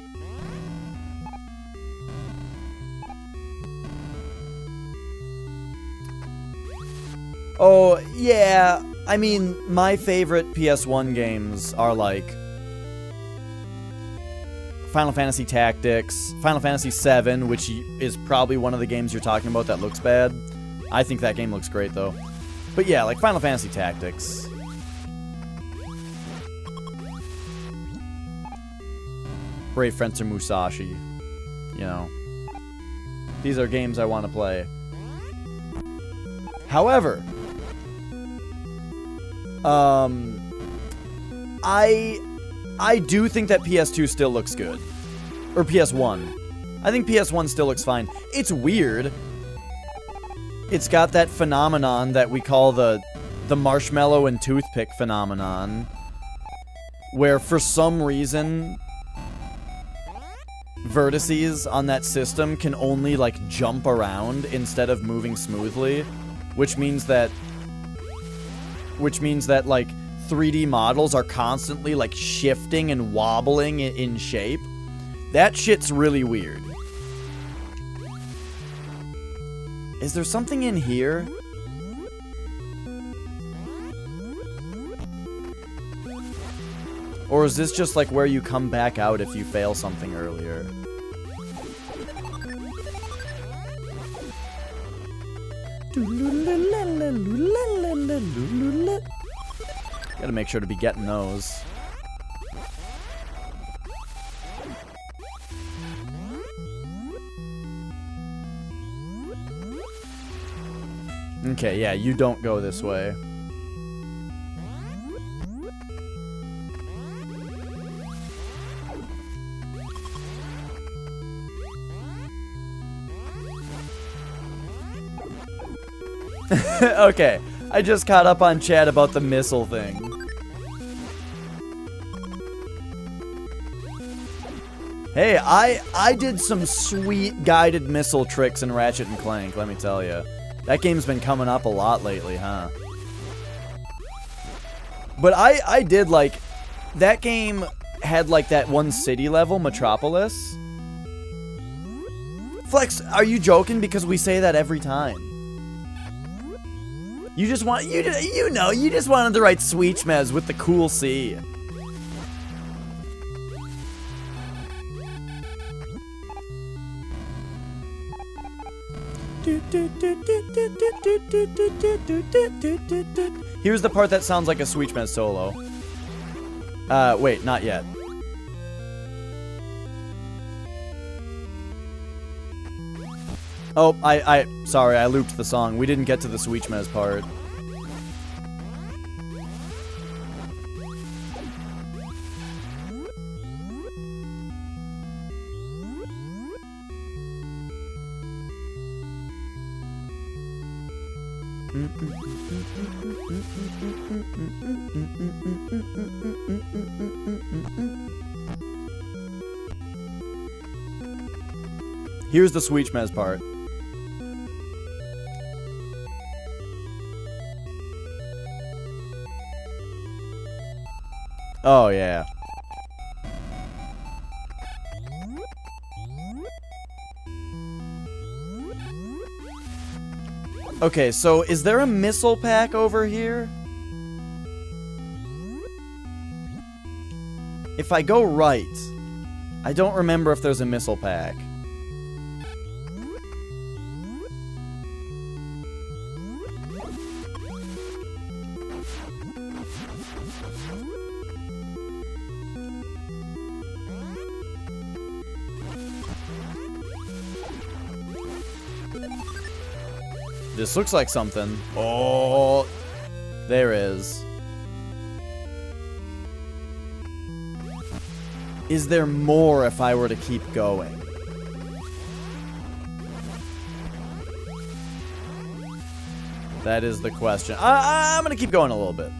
Oh, yeah. I mean, my favorite PS1 games are, like... Final Fantasy Tactics, Final Fantasy VII, which is probably one of the games you're talking about that looks bad. I think that game looks great, though. But yeah, like Final Fantasy Tactics. Brave Fencer Musashi. You know. These are games I want to play. However... I do think that PS2 still looks good. Or PS1. I think PS1 still looks fine. It's weird. It's got that phenomenon that we call the marshmallow and toothpick phenomenon. Where for some reason, vertices on that system can only, like, jump around instead of moving smoothly. Which means that, like, 3D models are constantly, like, shifting and wobbling in shape. That shit's really weird. Is there something in here? Or is this just like where you come back out if you fail something earlier? Gotta make sure to be getting those. Okay, yeah, you don't go this way. Okay, I just caught up on chat about the missile thing. Hey, I did some sweet guided missile tricks in Ratchet and Clank, let me tell you. That game's been coming up a lot lately, huh? But I did, like, that game had, like, that one city level, Metropolis. Flex, are you joking? Because we say that every time. You just want, you just wanted to write Sweetchmez with the cool C. Here's the part that sounds like a Sweetchmez solo. Wait, not yet. Oh, sorry, I looped the song. We didn't get to the Sweetchmez part. Here's the Sweetchmez part. Oh, yeah. Okay, so is there a missile pack over here? If I go right, I don't remember if there's a missile pack. This looks like something. Oh, there is. Is there more if I were to keep going? That is the question. I'm gonna keep going a little bit.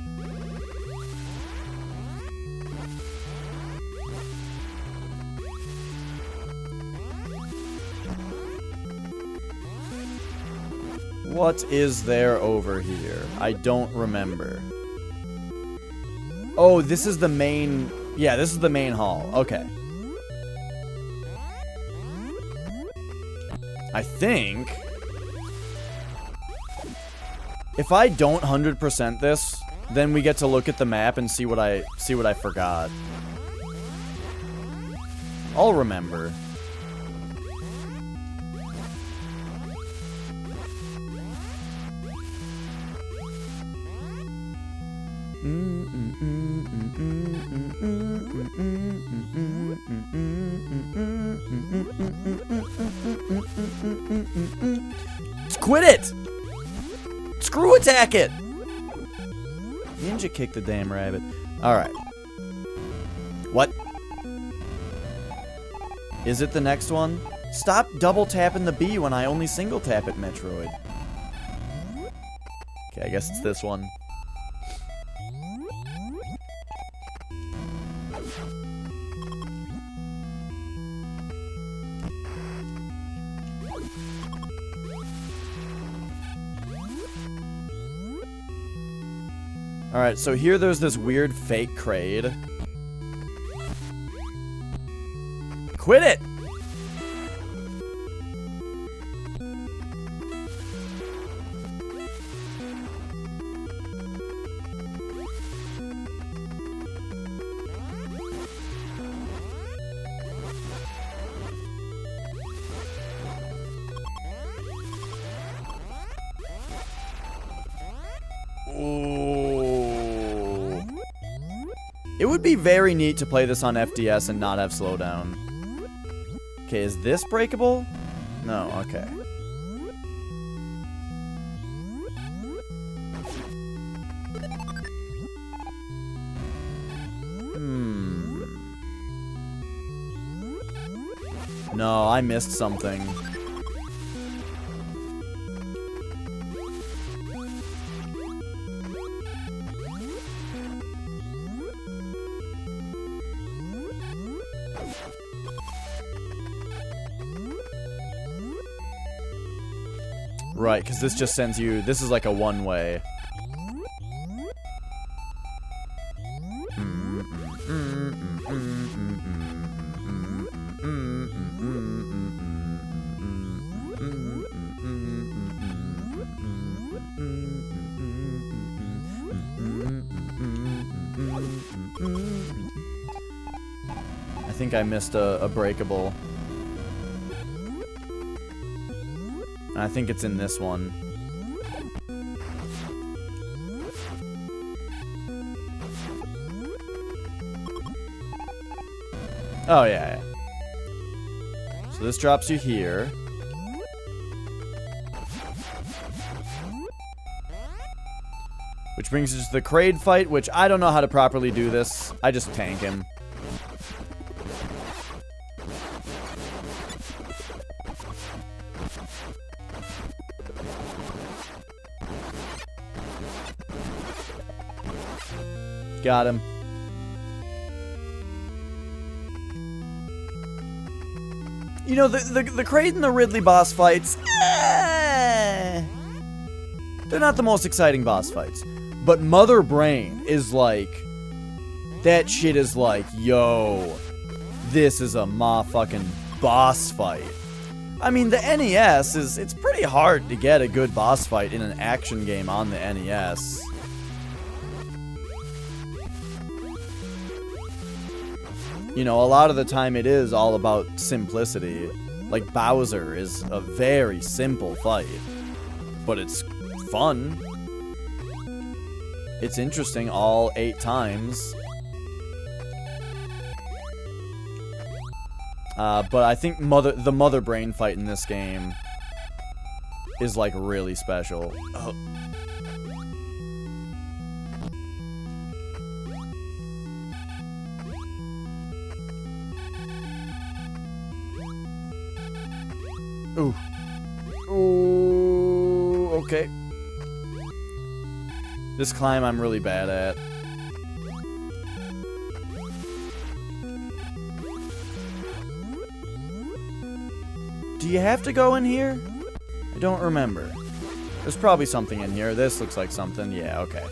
What is there over here? I don't remember. Oh, this is the main... Yeah, this is the main hall. Okay. I think... if I don't 100% this, then we get to look at the map and see what I forgot. I'll remember. Quit it! Screw attack it! Ninja kick the damn rabbit. Alright. What? Is it the next one? Stop double tapping the B when I only single tap it, Metroid. Okay, I guess it's this one. Alright, so here there's this weird fake Kraid. Quit it! It would be very neat to play this on FDS and not have slowdown. Okay, is this breakable? No, okay. No, I missed something. Right, because this just sends you... This is like a one-way. I think I missed a breakable. I think it's in this one. Oh, yeah. So this drops you here. Which brings us to the Kraid fight, which I don't know how to properly do this. I just tank him. Got him. You know, the Kraid and the Ridley boss fights, they're not the most exciting boss fights. But Mother Brain is like, that shit is like, yo, this is a motherfucking boss fight. I mean, the NES it's pretty hard to get a good boss fight in an action game on the NES. You know, a lot of the time it is all about simplicity. Like, Bowser is a very simple fight, but it's fun. It's interesting all 8 times. But I think the Mother Brain fight in this game is, like, really special. Oh. Ooh. Ooh, okay. This climb I'm really bad at. Do you have to go in here? I don't remember. There's probably something in here. This looks like something. Yeah, okay.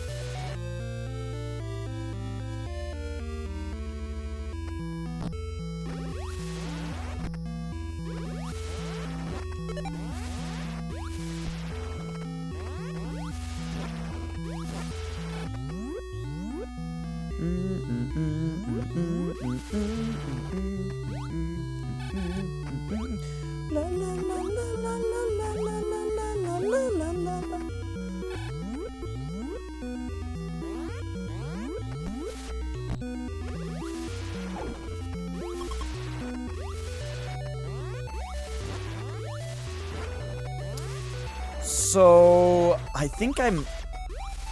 So, I think I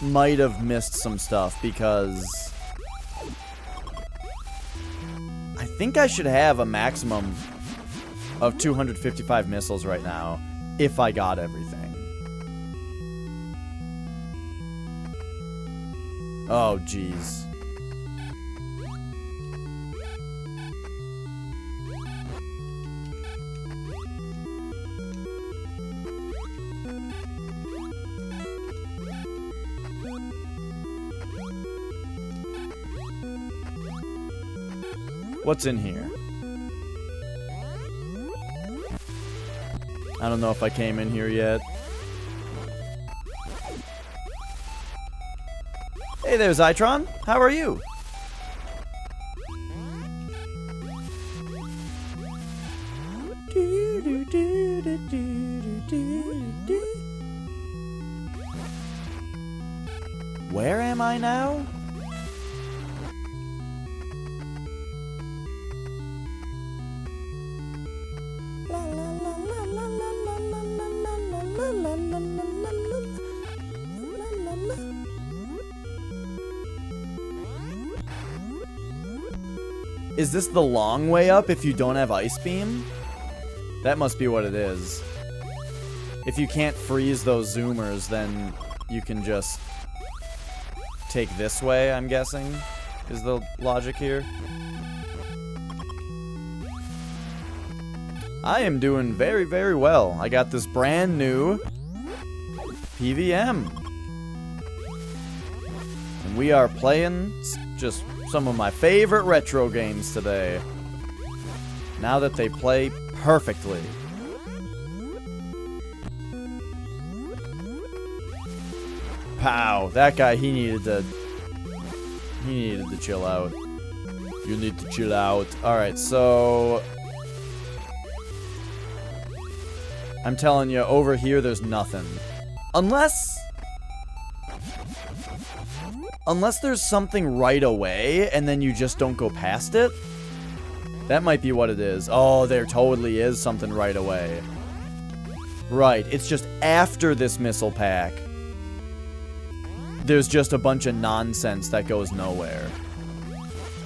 might have missed some stuff because I think I should have a maximum of 255 missiles right now if I got everything. Oh, jeez. What's in here? I don't know if I came in here yet. Hey there, Zytron. How are you? Where am I now? Is this the long way up if you don't have Ice Beam? That must be what it is. If you can't freeze those zoomers, then you can just take this way, I'm guessing, is the logic here. I am doing very, very well. I got this brand new PVM. And we are playing just some of my favorite retro games today. Now that they play perfectly. Pow. That guy, he needed to chill out. You need to chill out. Alright, so I'm telling you, over here there's nothing. Unless there's something right away, and then you just don't go past it. That might be what it is. Oh, there totally is something right away. Right, it's just after this missile pack. There's just a bunch of nonsense that goes nowhere.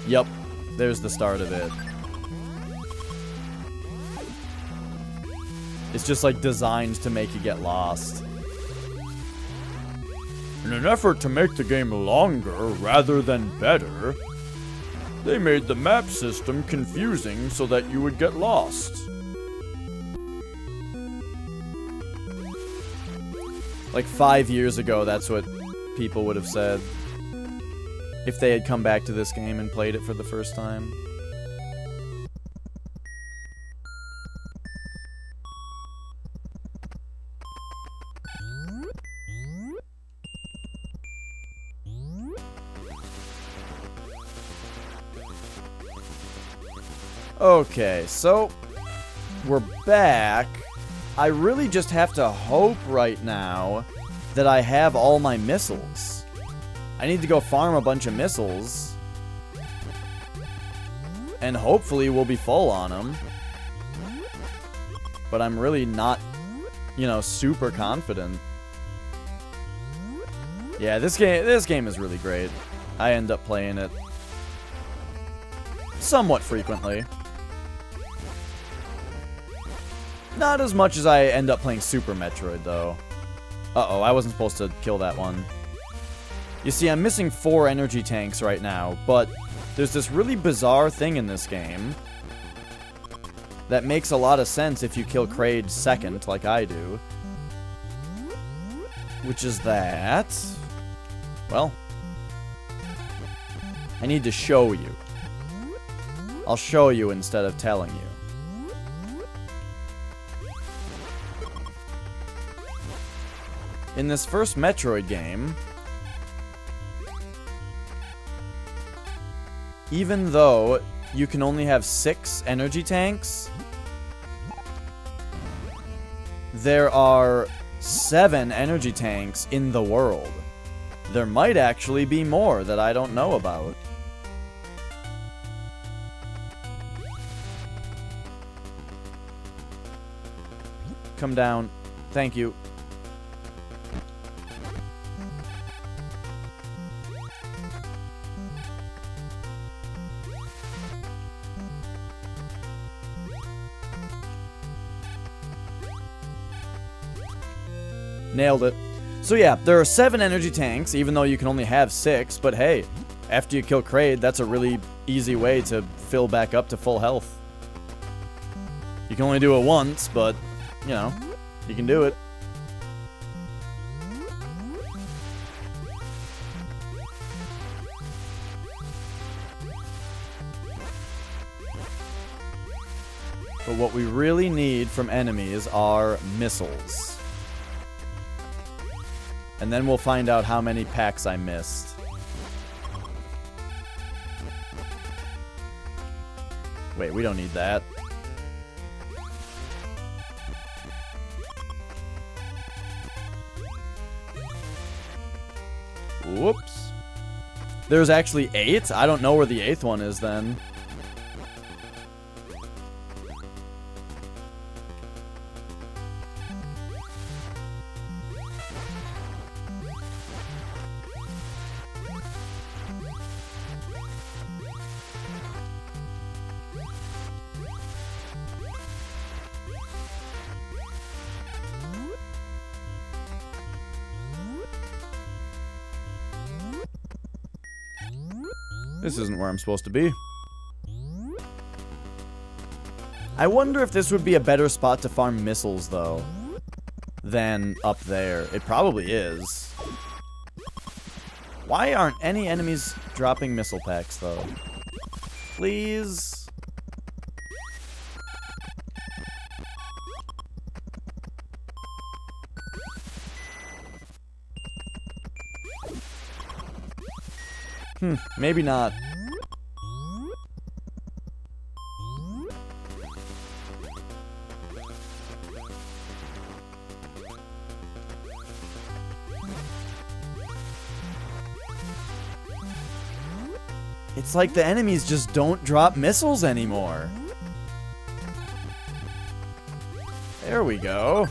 Yup, there's the start of it. It's just like designed to make you get lost. In an effort to make the game longer rather than better, they made the map system confusing so that you would get lost. Like 5 years ago, that's what people would have said if they had come back to this game and played it for the first time. Okay, so we're back. I really just have to hope right now that I have all my missiles. I need to go farm a bunch of missiles. And hopefully we'll be full on them. But I'm really not, you know, super confident. Yeah, this game is really great. I end up playing it somewhat frequently. Not as much as I end up playing Super Metroid, though. Uh-oh, I wasn't supposed to kill that one. You see, I'm missing 4 energy tanks right now, but there's this really bizarre thing in this game that makes a lot of sense if you kill Kraid second, like I do. Which is that... well, I need to show you. I'll show you instead of telling you. In this first Metroid game, even though you can only have 6 energy tanks, there are 7 energy tanks in the world. There might actually be more that I don't know about. Come down. Thank you. Nailed it. So yeah, there are 7 energy tanks, even though you can only have 6, but hey, after you kill Kraid, that's a really easy way to fill back up to full health. You can only do it once, but, you know, you can do it. But what we really need from enemies are missiles. And then we'll find out how many packs I missed. Wait, we don't need that. Whoops. There's actually 8? I don't know where the 8th one is then. This isn't where I'm supposed to be. I wonder if this would be a better spot to farm missiles, though, than up there. It probably is. Why aren't any enemies dropping missile packs, though? Please? Maybe not. It's like the enemies just don't drop missiles anymore. There we go.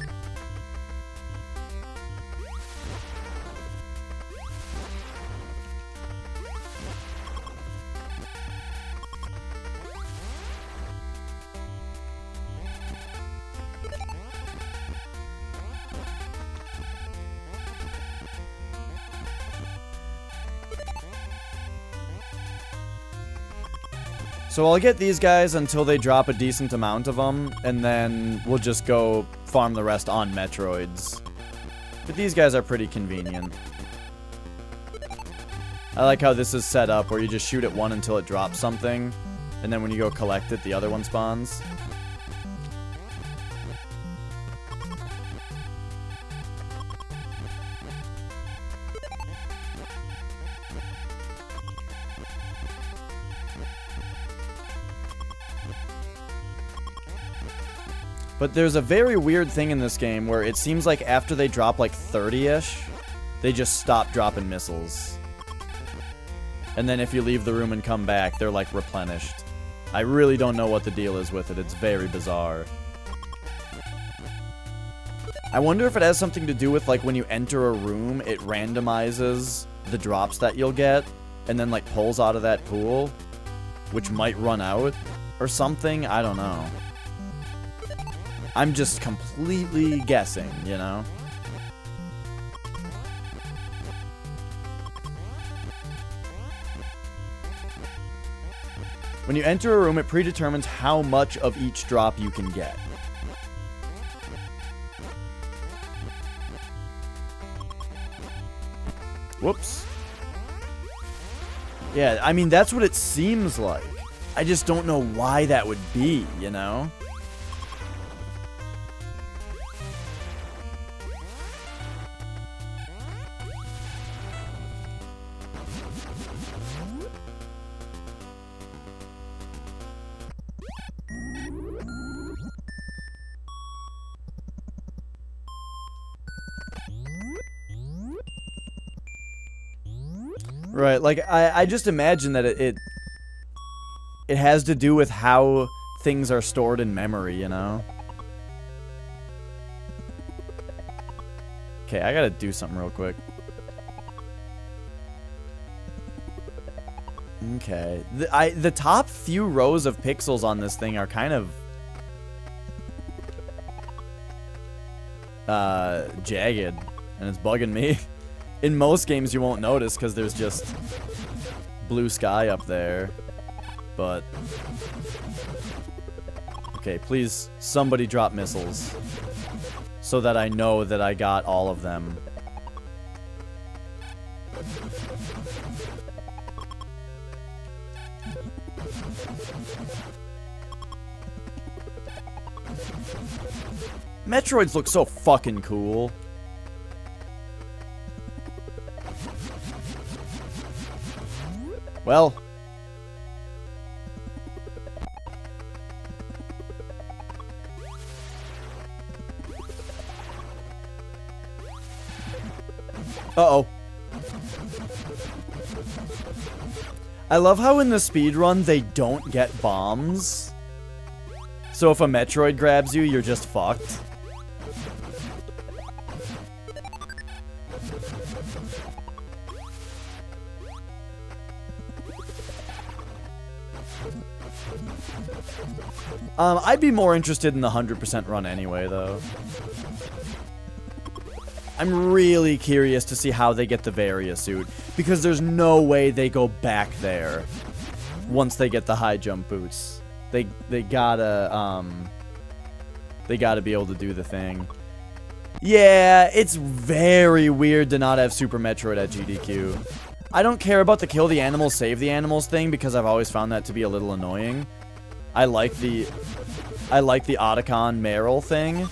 So I'll get these guys until they drop a decent amount of them, and then we'll just go farm the rest on Metroids. But these guys are pretty convenient. I like how this is set up, where you just shoot at one until it drops something, and then when you go collect it, the other one spawns. But there's a very weird thing in this game where it seems like after they drop like 30-ish, they just stop dropping missiles. And then if you leave the room and come back, they're like replenished. I really don't know what the deal is with it. It's very bizarre. I wonder if it has something to do with like when you enter a room, it randomizes the drops that you'll get and then like pulls out of that pool, which might run out or something. I don't know. I'm just completely guessing, you know? When you enter a room, it predetermines how much of each drop you can get. Whoops. Yeah, I mean, that's what it seems like. I just don't know why that would be, you know? Right, like, I just imagine that it has to do with how things are stored in memory, you know? Okay, I gotta do something real quick. Okay. The top few rows of pixels on this thing are kind of jagged, and it's bugging me. In most games you won't notice because there's just blue sky up there. But okay, please somebody drop missiles so that I know that I got all of them. Metroids look so fucking cool. Well. Uh-oh. I love how in the speedrun they don't get bombs. So if a Metroid grabs you, you're just fucked. I'd be more interested in the 100% run anyway, though. I'm really curious to see how they get the Varia suit, because there's no way they go back there once they get the high jump boots. They gotta be able to do the thing. Yeah, it's very weird to not have Super Metroid at GDQ. I don't care about the kill the animals, save the animals thing, because I've always found that to be a little annoying. I like the Otacon Meryl thing.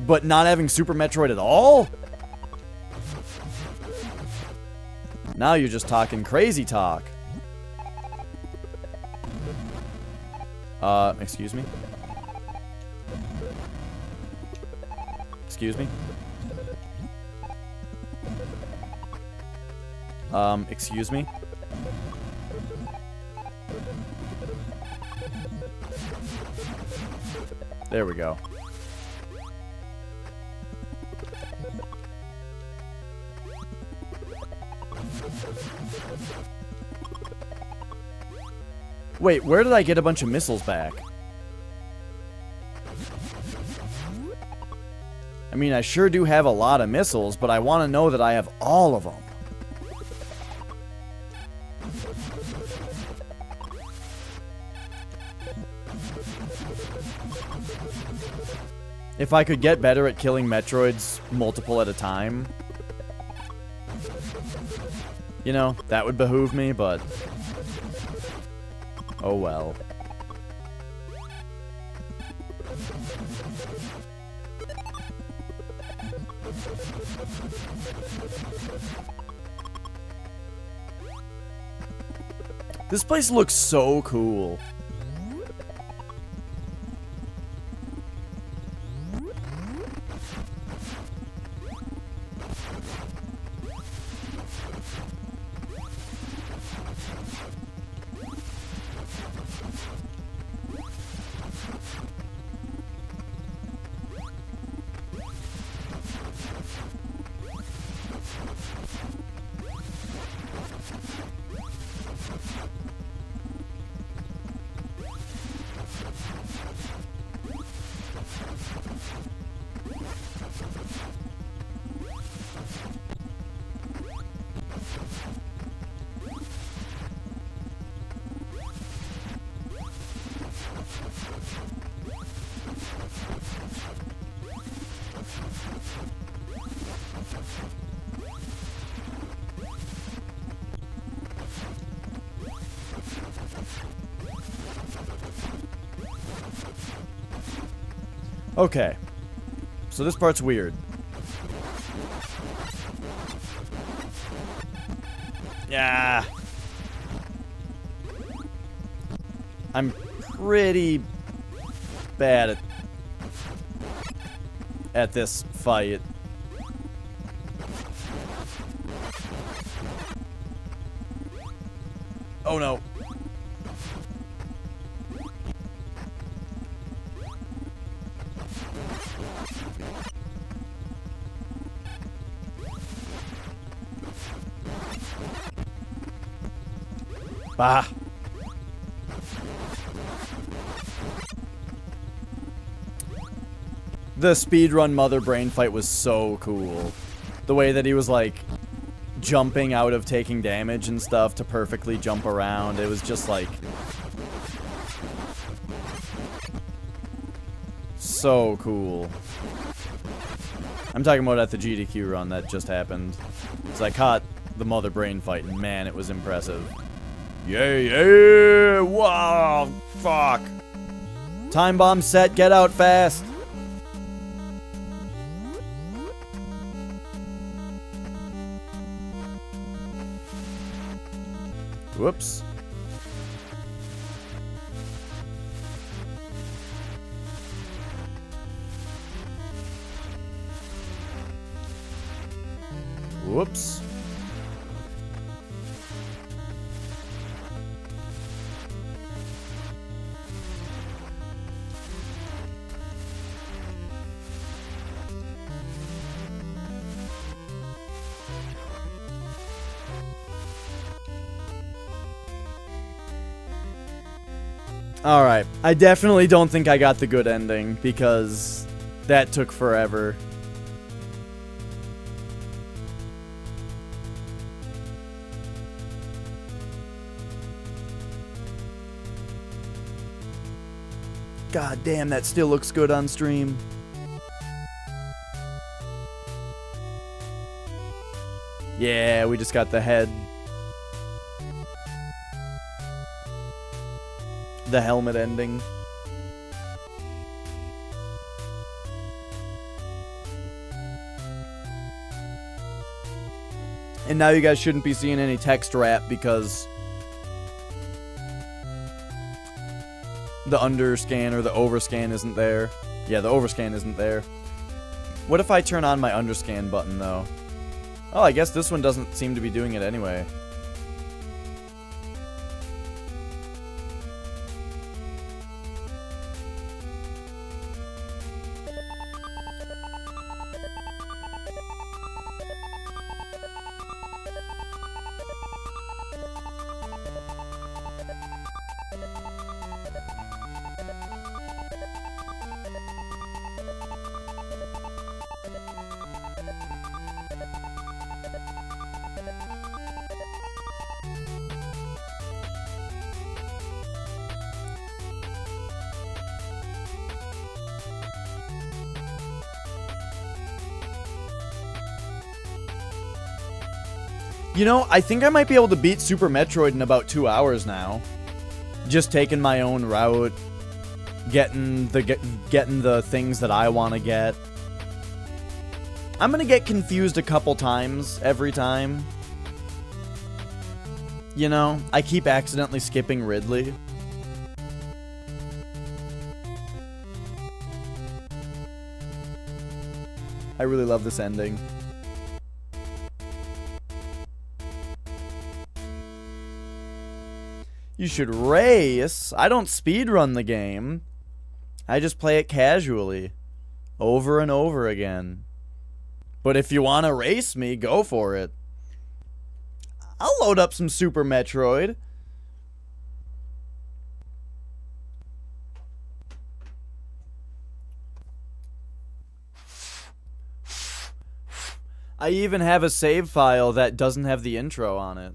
But not having Super Metroid at all? Now you're just talking crazy talk. Excuse me? Excuse me? Excuse me? There we go. Wait, where did I get a bunch of missiles back? I mean, I sure do have a lot of missiles, but I want to know that I have all of them. If I could get better at killing Metroids multiple at a time, you know, that would behoove me, but oh well. This place looks so cool. Okay, so this part's weird. Yeah. I'm pretty bad at this fight. Oh no. Bah. The speedrun Mother Brain fight was so cool. The way that he was like jumping out of taking damage and stuff to perfectly jump around. It was just like so cool. I'm talking about at the GDQ run that just happened. So I caught the Mother Brain fight and man, it was impressive. Yeah! Wow! Fuck! Time bomb set, get out fast! Whoops. Whoops. Alright, I definitely don't think I got the good ending, because that took forever. God damn, that still looks good on stream. Yeah, we just got the head. The helmet ending. And now you guys shouldn't be seeing any text wrap because the underscan or the overscan isn't there. Yeah, the overscan isn't there. What if I turn on my underscan button though? Oh, I guess this one doesn't seem to be doing it anyway. You know, I think I might be able to beat Super Metroid in about 2 hours now. Just taking my own route, getting the things that I want to get. I'm gonna get confused a couple times every time. You know, I keep accidentally skipping Ridley. I really love this ending. You should race. I don't speedrun the game. I just play it casually. Over and over again. But if you want to race me, go for it. I'll load up some Super Metroid. I even have a save file that doesn't have the intro on it.